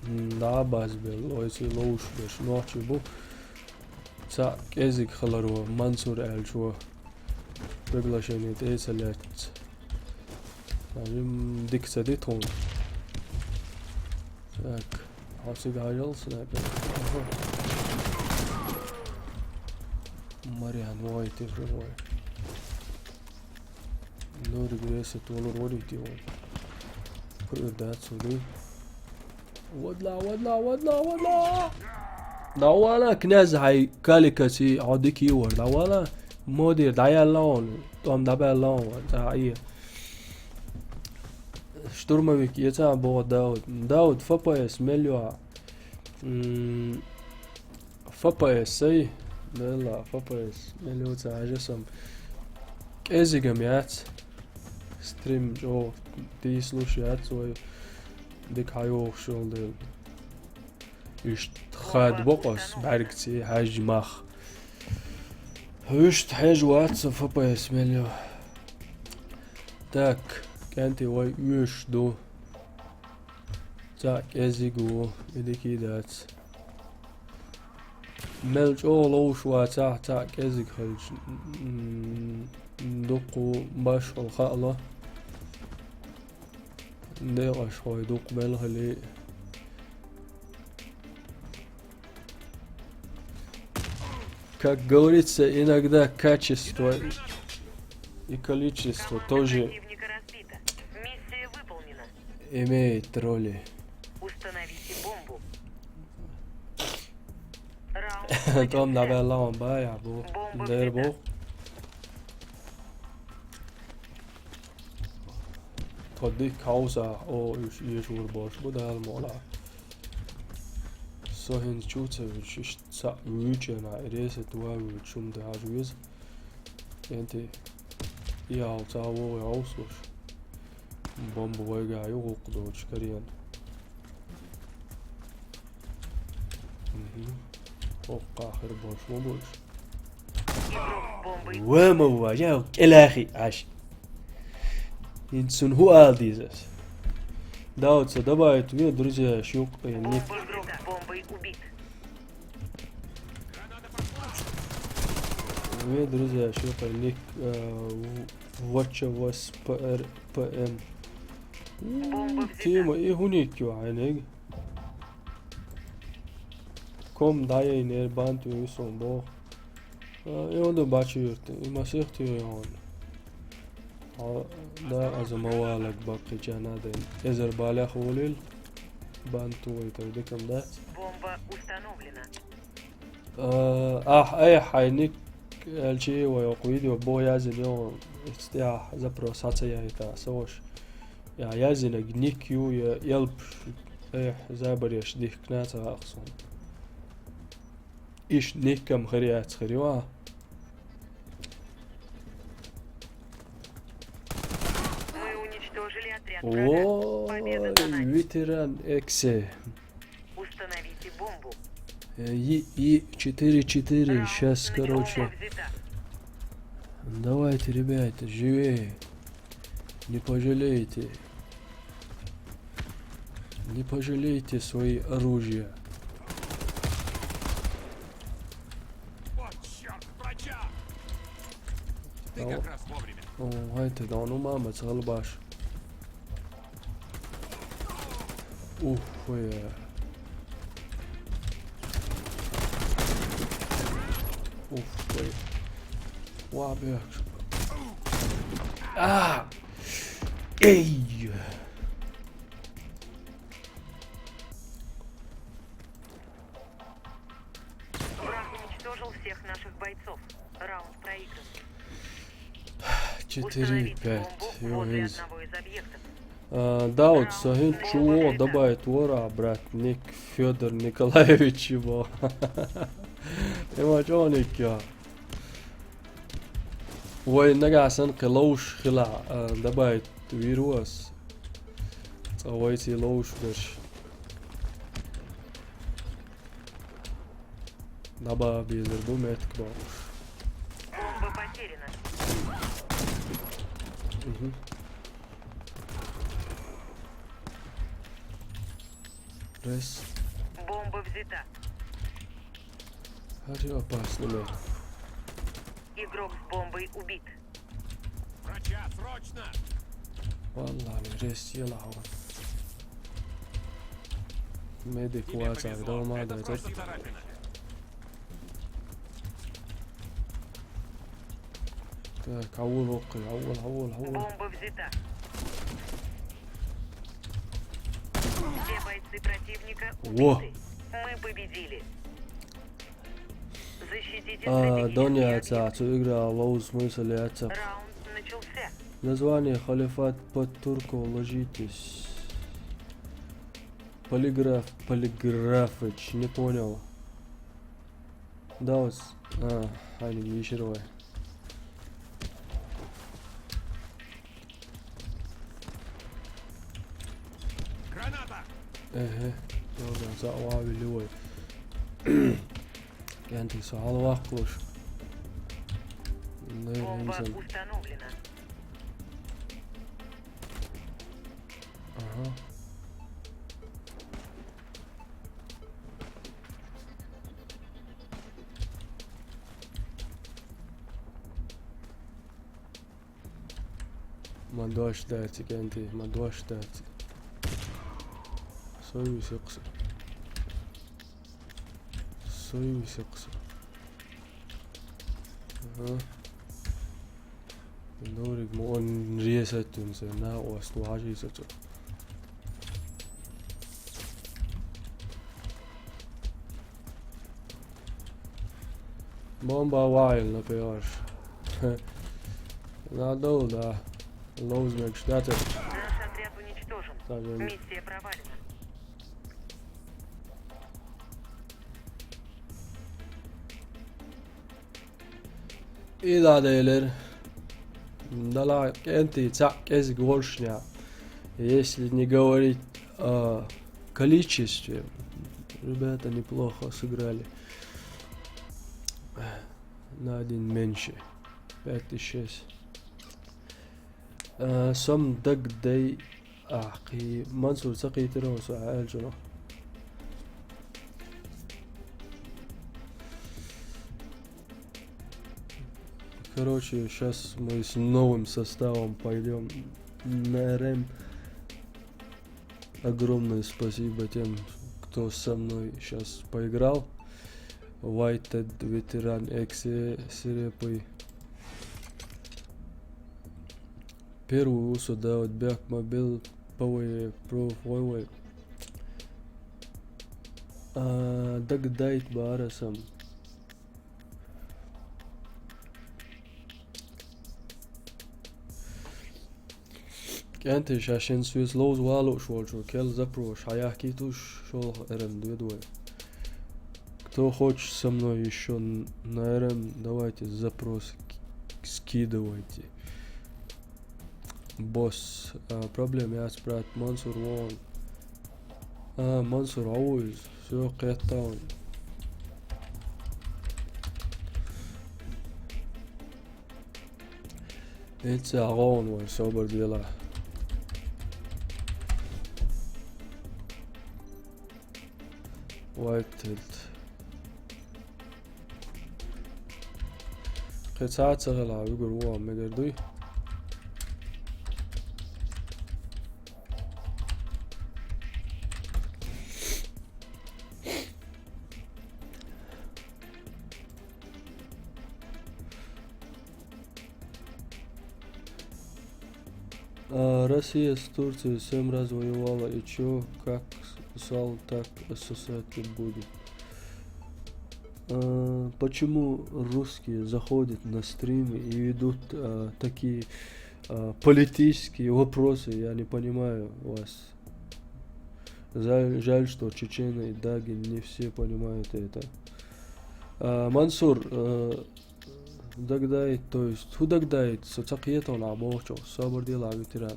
na bazbel oysi loos bers nahчи бо. Sa kezik khalarwa Mansur el شو regulation it is select. Alim dik seditun. Tak. Hasig ajal sniper. Marian White everywhere. No regress at all already. Put that so good. Wadla. دوالا كناز هاي كاليكاسي عوديك يور دوالا مودير دايا لون توم دابا لون تاعي شتورمويك يتا بو داود فابايس مليوا فابايس سي لا فابايس مليوا تاع جسم كازي جميعات ستريم جو دي سلوشيات وي ديك هايو شغل خاد بقص بعركتي حاج ماخ هشت حاج واتس فبا اسمه تاك كانتي واي يوش دو تاك ازيغو بديكي دات ملج اولوش واتا تاك ازيغ خلج دوقو باش الخالة نديغ شوي دوق ملغلي Как говорится, иногда качество и количество тоже Противника разбито. Миссия выполнена. имеет роли. Установите бомбу. Раунд Там начался. навела он бая, бо Бомба дербо. взята. Тоді кауза о ежур бош будал мола. Så hendes Tjotevich sa Rujana Rese Duaru Chum de Hajuiz. Ente Ial Tawo Auslush. Bomba Wega Yokdo Chikarian. Oqahir Bosh Wobush. Игрок с бомбой. Wemo ya Elahi Ash. Инсун Hual dieses. Давайте добавить две друзья щук и ник. Игрок с бомбой убит. Две друзья щук и ник. Watcha was PM. Бомба взята. Тима и хуник юанег. Kom дая инер банту юсон бо. И он до бачирт. И масихти юан. ده از موالك باقي جنادين ازر بالغ وليل بانتو ويتردكم ده Бомба установлена. اي حينيك الشي ويقويدي وبو يازن يوم استياح زبرو ساتسيا يتا سوش يا يازن جنيك يو يلب اي زابر يشديك كناتا اقصون ايش نيكم خريات خريوه Уничтожили отряд врага. Победа за Ой, нами. ветеран Эксе. Установите бомбу. И 4-4. Раунд Сейчас, начался. короче. Бомба взята. Давайте, ребята, живее. Не пожалейте. Не пожалейте свои оружия. Вот черт, врача! Ты Ау. как раз вовремя. О, هايته ده انا ما تغلباش. اوف ويا. اوف ويا. وابيك. Эй! Враг уничтожил всех наших бойцов. Раунд проигран. 4-5. Установите бомбу возле Юринс. одного из объектов. Да, вот Сахин чего добавит вора, брат, Ник Федор Николаевич его. Эмоционик я. Ой, нагасан килоуш хила добавит вирус. Цавайти лоуш беш. Даба безер бумет кбауш. Бомба потеряна. Рес. Бомба взята. Хари опасный мэр. Игрок с бомбой убит. Врача, срочно! والله ريس يلعب ميديك Тебе واسع повезло. ده ما Это ده просто царапина. Так عول وقي عول Бомба взята. Все бойцы противника Во. убиты. Мы победили. Защитите Доня стратегические объекты. цацу игра лоу смысл яца Раунд начался. название халифат под турко ложитесь полиграфыч не понял да вот они не шировой Граната! يلا زقوا اللي هو كانت سؤال واقلش Бомба установлена. Ага. ما دوش داتك انتي ما دوش داتك سوي سقسة سوي سقسة ها دورك مؤن رياسة تنسينا واستوعجي ستو بومبا وايل например надо да лоузмек штаты Наш отряд уничтожен. Ставим. Миссия провалена. и да дейлер дала кенти цак из горшня если не говорить о количестве ребята неплохо сыграли на один меньше 5-6 سم دق دي أحقي منصور سقي ترى سؤال جنو Короче, сейчас мы с новым составом пойдем на РМ. Огромное спасибо тем, кто со мной сейчас поиграл. Whited, ветеран, Эксе, Серепой. Первую сюда вот бяк мобил повой про фойвой. Дагдайт барасам. انت عشان سويس لوز والو شو كيل زبروش حيحكي توش شو ارم دوي кто хочет со мной еще на РМ, давайте запрос скидывайте. boss problem jāsaprāt Mansur Won. Mansur Auز, все قيتاون. It's a غون والصبر ديالها. وايت تلت. قد ساعات سغلها يقول هو مقردوي. Россия с Турцией 7 раз воевала, и чё, как САЛ, так СССР будет. Почему русские заходят на стримы и ведут такие политические вопросы, я не понимаю вас. Жаль, что чечены и даги не все понимают это. Мансур, دقدايت تويست هو دقدايت ستقيته لعبوشو الصبر دي لعبي تيران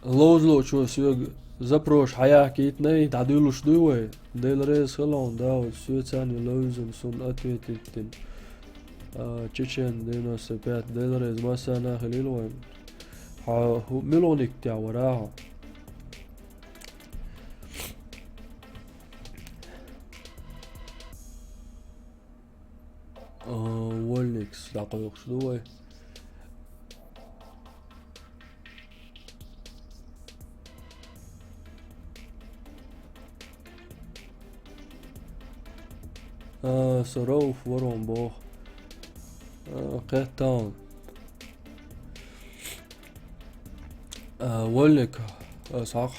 لوزلو شو سيوغ زبروش حياكي اتنين تعديلو شدوه ديل ريس خلون داو سويتاني لوزن سون اتويتتن تشيشن دينو سبات ديل ريس ما سانا خليلوين هو ميلونيك تاع وراها وولنيكس دقيق شدوه سروف ورون بوخ قيتان ولك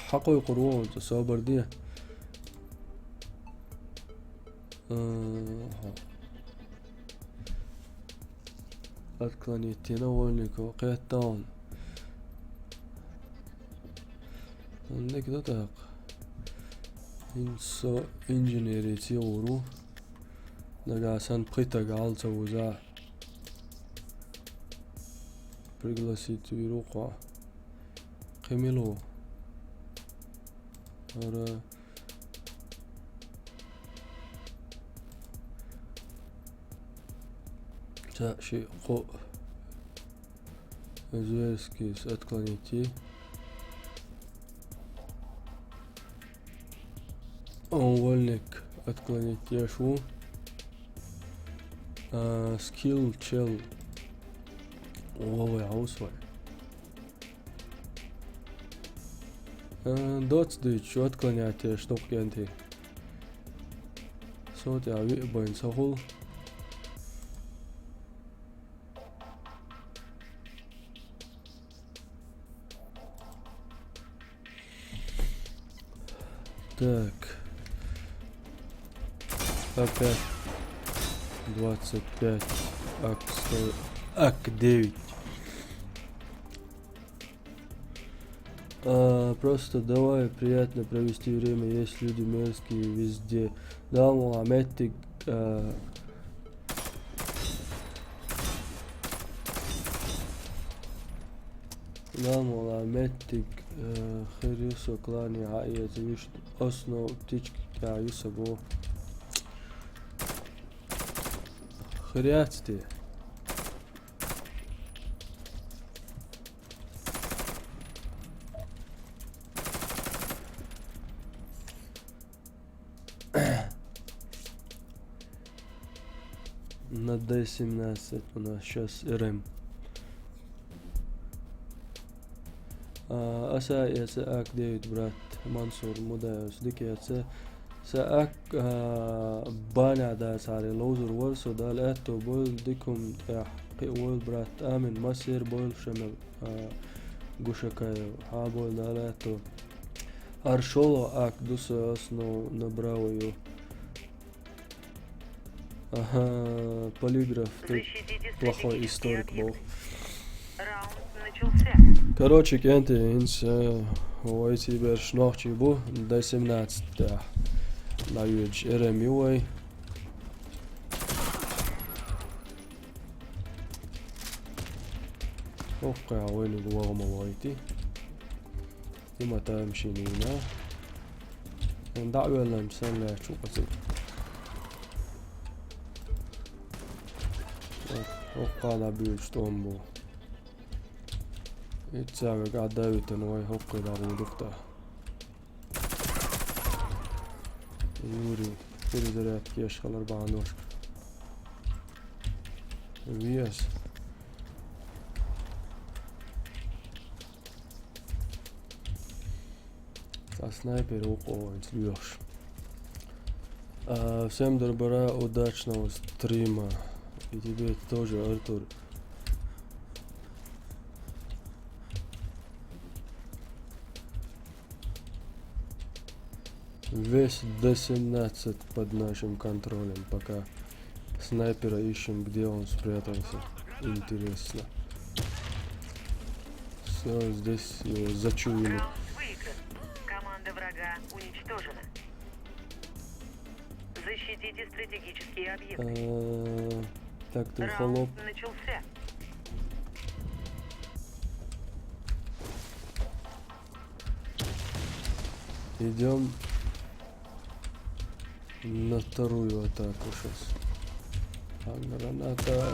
حقو يقرون تصابر دي أتكلانيتينا ولك قيتان عندك دتاق إنسو إنجينيري تيورو Нагасан притагалца уза. Пригласить вируха. Кемило. Ара. Та ши хо. Зверский отклоните. Вольник отклоните шву. Skill chill. Ой, аусвай. Доц дыч отклонятие штопкенти. Сот я вибоин сахул. Так. Опять. 25 АК-9. Просто давай, приятно провести время, есть люди мерзкие везде. Да, Мухаммедик, да, Мухаммедик, Хирюсо, клани, Айя, завишь, основ, птички, Каюса, Бо. Хряцти. На D17 у нас сейчас РМ. أسا يسأك ديفيد برات منصور مدايوس ديكي سأك بانا دا ساري لوزر ورسو دا لأتو بول ديكم حقي وول برات آمن مسير بول شمل гушакаю або на лето аршоло ак дуса осно набраваю Ага, полиграф, ты Защитите плохой стратегические историк был. объекты. Rauнд начался. Короче, Kentins, vai cīvērs nohčību, 10. Najūdž RMUai. Ohkā oini luoma loiti. Ima täymsiniina. En da'yöllän sen lähtsuqasit. Ohkā da byyds tombu. Itseäga قاعد داويتن وي هوكي دارو دكتا يوري كل درات كيش خل 4 نوشك вес со снайпера уходит лёш. Всем добра, удачного стрима и тебе тоже, Артур. Весь D17 под нашим контролем, пока снайпера ищем, где он спрятался. Интересно. Все, здесь его зачуяли. Раунд выигран. Команда врага уничтожена. Защитите стратегические объекты. Так, ты холоп. Раунд начался. Идем на вторую атаку сейчас. Граната.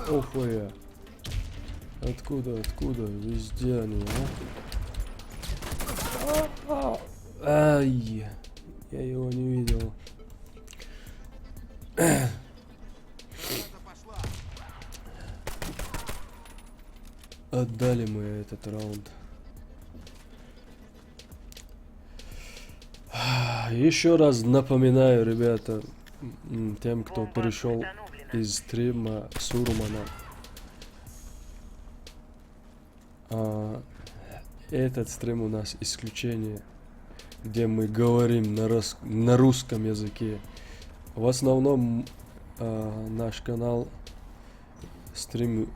Охуя. Откуда? Везде они, а? Ай. Я его не видел. Отдали мы этот раунд. Еще раз напоминаю, ребята, тем, кто Бомба пришел установлена. из стрима Сурмана. Этот стрим у нас исключение, где мы говорим на русском языке. В основном наш канал стримы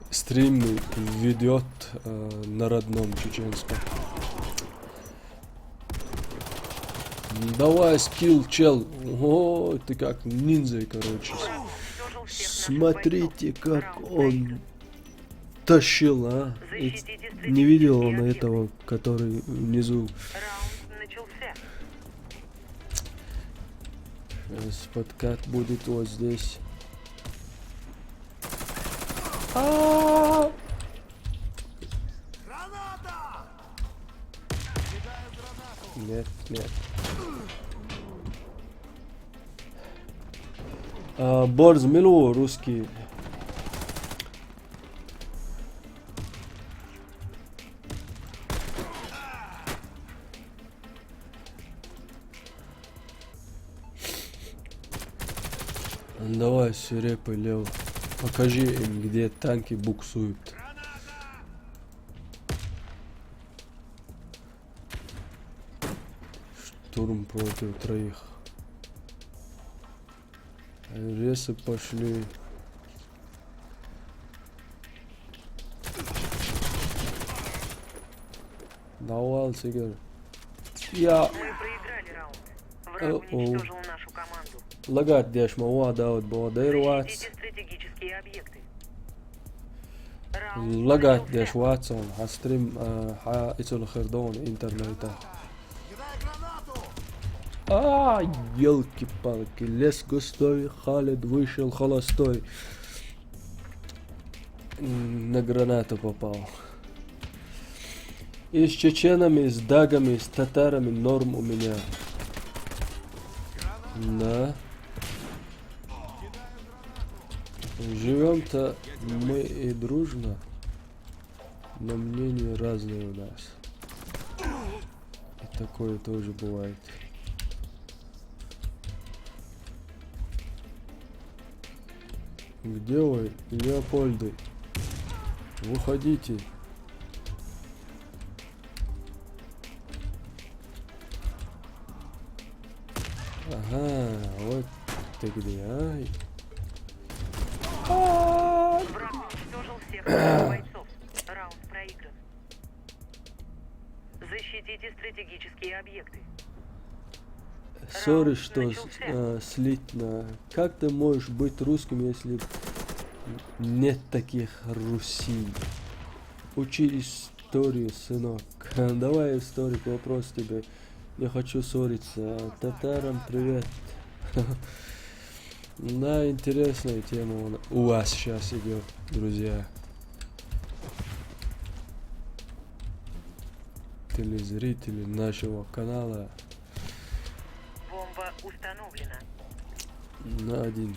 ведет на родном чеченском. Давай скилл, чел. О, ты как ниндзя, короче. Уничтожил всех наших Смотрите, бойцов. как Раунд он проигран. тащил, а. И Защитите не видел он стратегические этого, который внизу. Раунд начался. Сейчас подкат будет вот здесь. Нет. Борз Милу, русский. Давай, свирепый Лев, покажи им, где танки буксуют. Штурм против 3. Ресы пошли. Давай, Сигар. Я... Мы проиграли раунд. Враг О-о. уничтожил нашу команду. لقات ديش مواد بودير واتس Защитите стратегические объекты. Раунд لقات начался. ديش واتسون حستريم حايتل خردون انترنت елки-палки, лес густой, Халид вышел холостой. На гранату попал. И с чеченами, с дагами, с татарами норм у меня. Да. Живем-то мы и дружно, но мнения разные у нас. И такое тоже бывает. Где вы, Леопольды? Выходите. Ага, вот ты где, а? Враг уничтожил всех своих бойцов. Раунд проигран. Защитите стратегические объекты. Сори, Раунд что начался. слитно. Как ты можешь быть русским, если нет таких Руси? Учи историю, сынок. Давай историк, вопрос тебе. Не хочу ссориться. Татарам привет. Да, интересная тема у вас сейчас идет, друзья. Телезрители нашего канала Бомба установлена. на один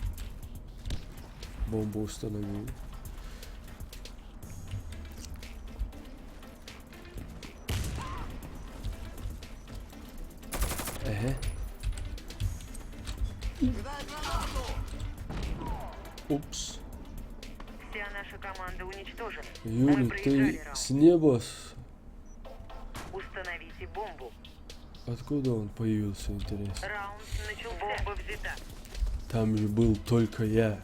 бомбу установил. Упс. Вся наша команда уничтожена. Юрий, Мы проиграли ты раунд. с неба? Установите бомбу. Откуда он появился, интересно? Раунд начался. Бомба взята. Там же был только я.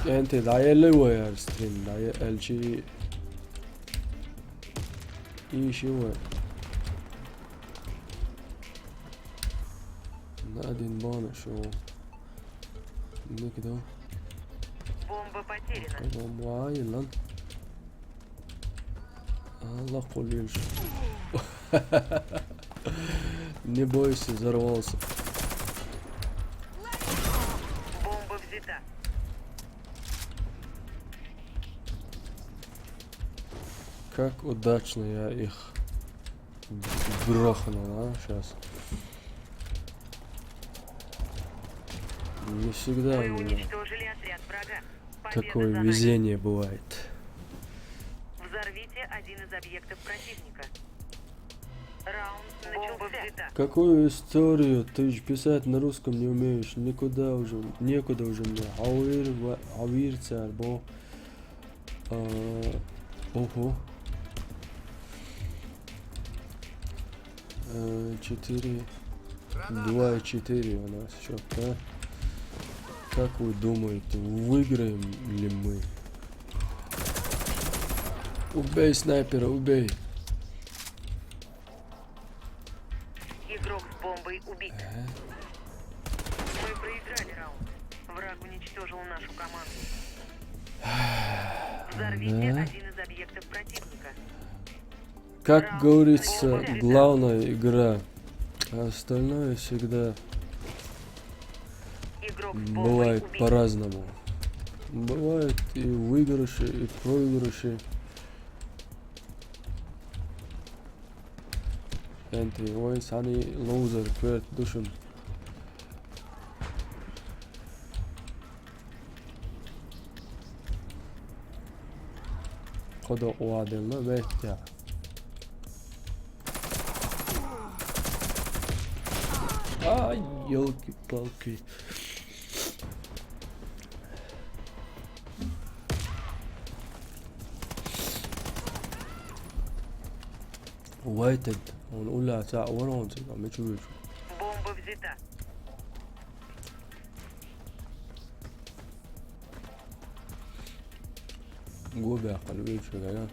انت دايل وير ستريم دايل شي ايشي وير نادين بانا شو نكدو Бомба потеряна. كمان وايلا الله قليل شو не бойся, взорвался. Бомба взята. Как удачно я их грохнул, а, сейчас. Не всегда Мы у меня уничтожили отряд врага. Победа такое за нами. везение бывает. Взорвите один из объектов противника. Раунд начался. Какую историю? Ты же писать на русском не умеешь. Никуда уже, некуда уже мне. Авир царь, бо. Ого. 4, 2 и 4 у нас счет, да? Как вы думаете, выиграем ли мы? Убей снайпера, убей. Игрок с бомбой убит. Мы проиграли раунд. Враг уничтожил нашу команду. Взорвите Да. один из объектов противника. Как говорится, главная игра. А остальное всегда Игрок с бомбой бывает убит. по-разному. Бывают и выигрыши, и проигрыши. Entry voice, honey, loser, queer, dushin. خدا وعدنا بيتها. Ай, елки-палки. Whited. ونقول لها ساعة ورا ونسيب عم تشوف. Бомба взята. جوه يا قلبي شو جاي.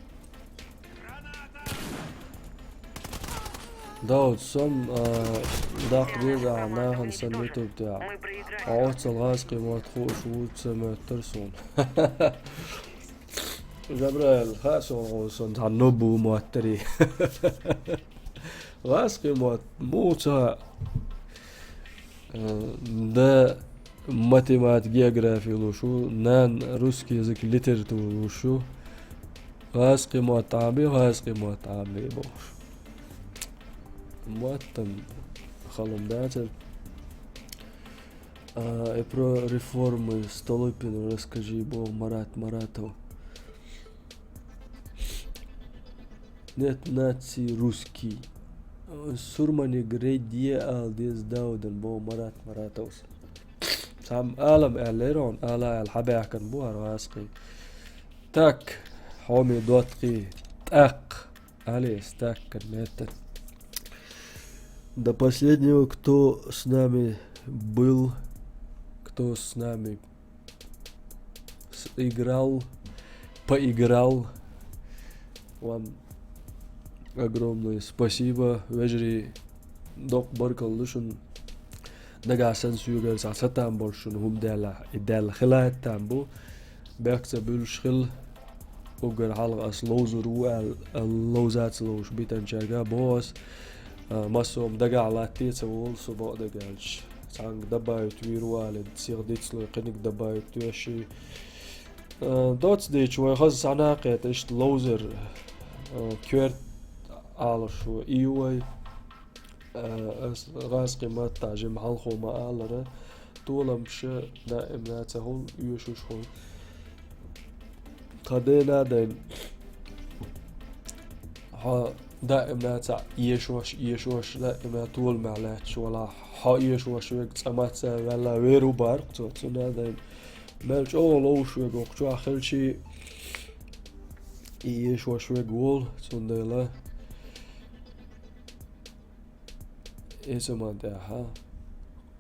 داود صم داق بيزع ناهن سميته بتاع Мы проиграли. عوض الغاز قيمات خوش وتسمى ترسون. جبريل خاسو صنت عن نبو موتري. غاز قيمات موتا ده математик, география лушу, нан русский язык литература лушу, غاسقي مطعمي غاسقي مطعمي بوش مطعم خلهم датер. И про реформы Столыпина расскажи, бо Марат Маратов. Нет нации русский. Сурмани гредье алдез дауден бо Марат Маратов. Сам алам элерон ала الحباح بوار واسقي تاك حومي دوتقي تاق Алис, так, это. До последнего, кто с нами был, кто с нами поиграл, вам огромное спасибо. Вежри док баркал лушун дагасан сюгел сатам боршун хумдала идал خلات تامبو بيكسبول شخل وقر حلقة سلوزر اللوزات سلوش بيتن شرقا بوس مسوم دقا على تيتsa وولسو بو دقالش سانق دبايو توير والد سيغ ديتسلو يقنق دبايو تويشي دوتس ديش ويخص عناقيت اشت لوزر كويرت علشو ايوي غاز قيمات تاجم حلقو ما آلره طولم بشه دائم ناتهول يوشوش هول قدينا دين ها دائم ناتع يشوش دائما طول معلاتش ولا ها يشوش وقت أمات ولا ويرو بارك توتنا دين مالش أولوش وقت شو آخر شي يشوش وقول تندلا اسمه ده ها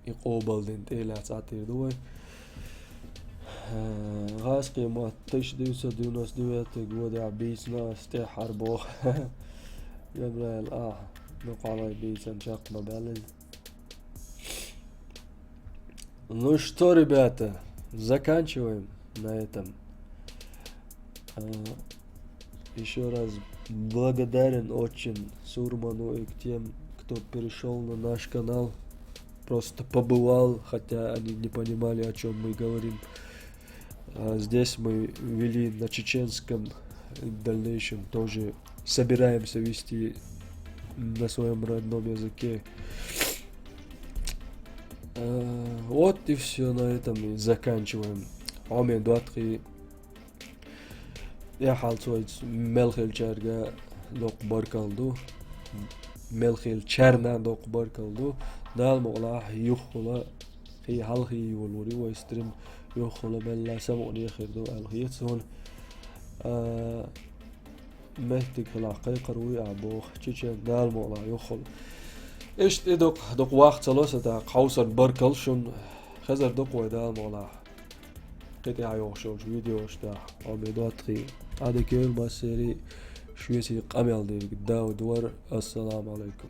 يقوبل دين تيلا تعطير دوي غاز قيمات تشديوسة دونس دواتك ودع بيسنا استي حربو يبرا نقعد بيسن شاق مبالل Ну что, ребята, заканчиваем на этом. Еще раз благодарен очень Сурману и к тем, кто перешел на наш канал. Просто побывал, хотя они не понимали, о чем мы говорим. Здесь мы вели на чеченском, в дальнейшем тоже собираемся вести на своем родном языке. Вот и все, на этом и заканчиваем. Амин дуатри. Я халцует мелхил чарга док баркалду. Мелхил чарна док баркалду. Дал мола юхула هي حلقي والوري ويسترم يخل بلا سمعني خيردو الخيتون مهتك العقي قروي عبوخ تشيشن دال مولا يخل ايش دق وقت ثلاثة تا قوسا بركلشن خزر دق ودال مولا قطع يوشوش فيديوش تا عميدات خي هذا كل ما سيري شوية قميل دي قداو دور السلام عليكم.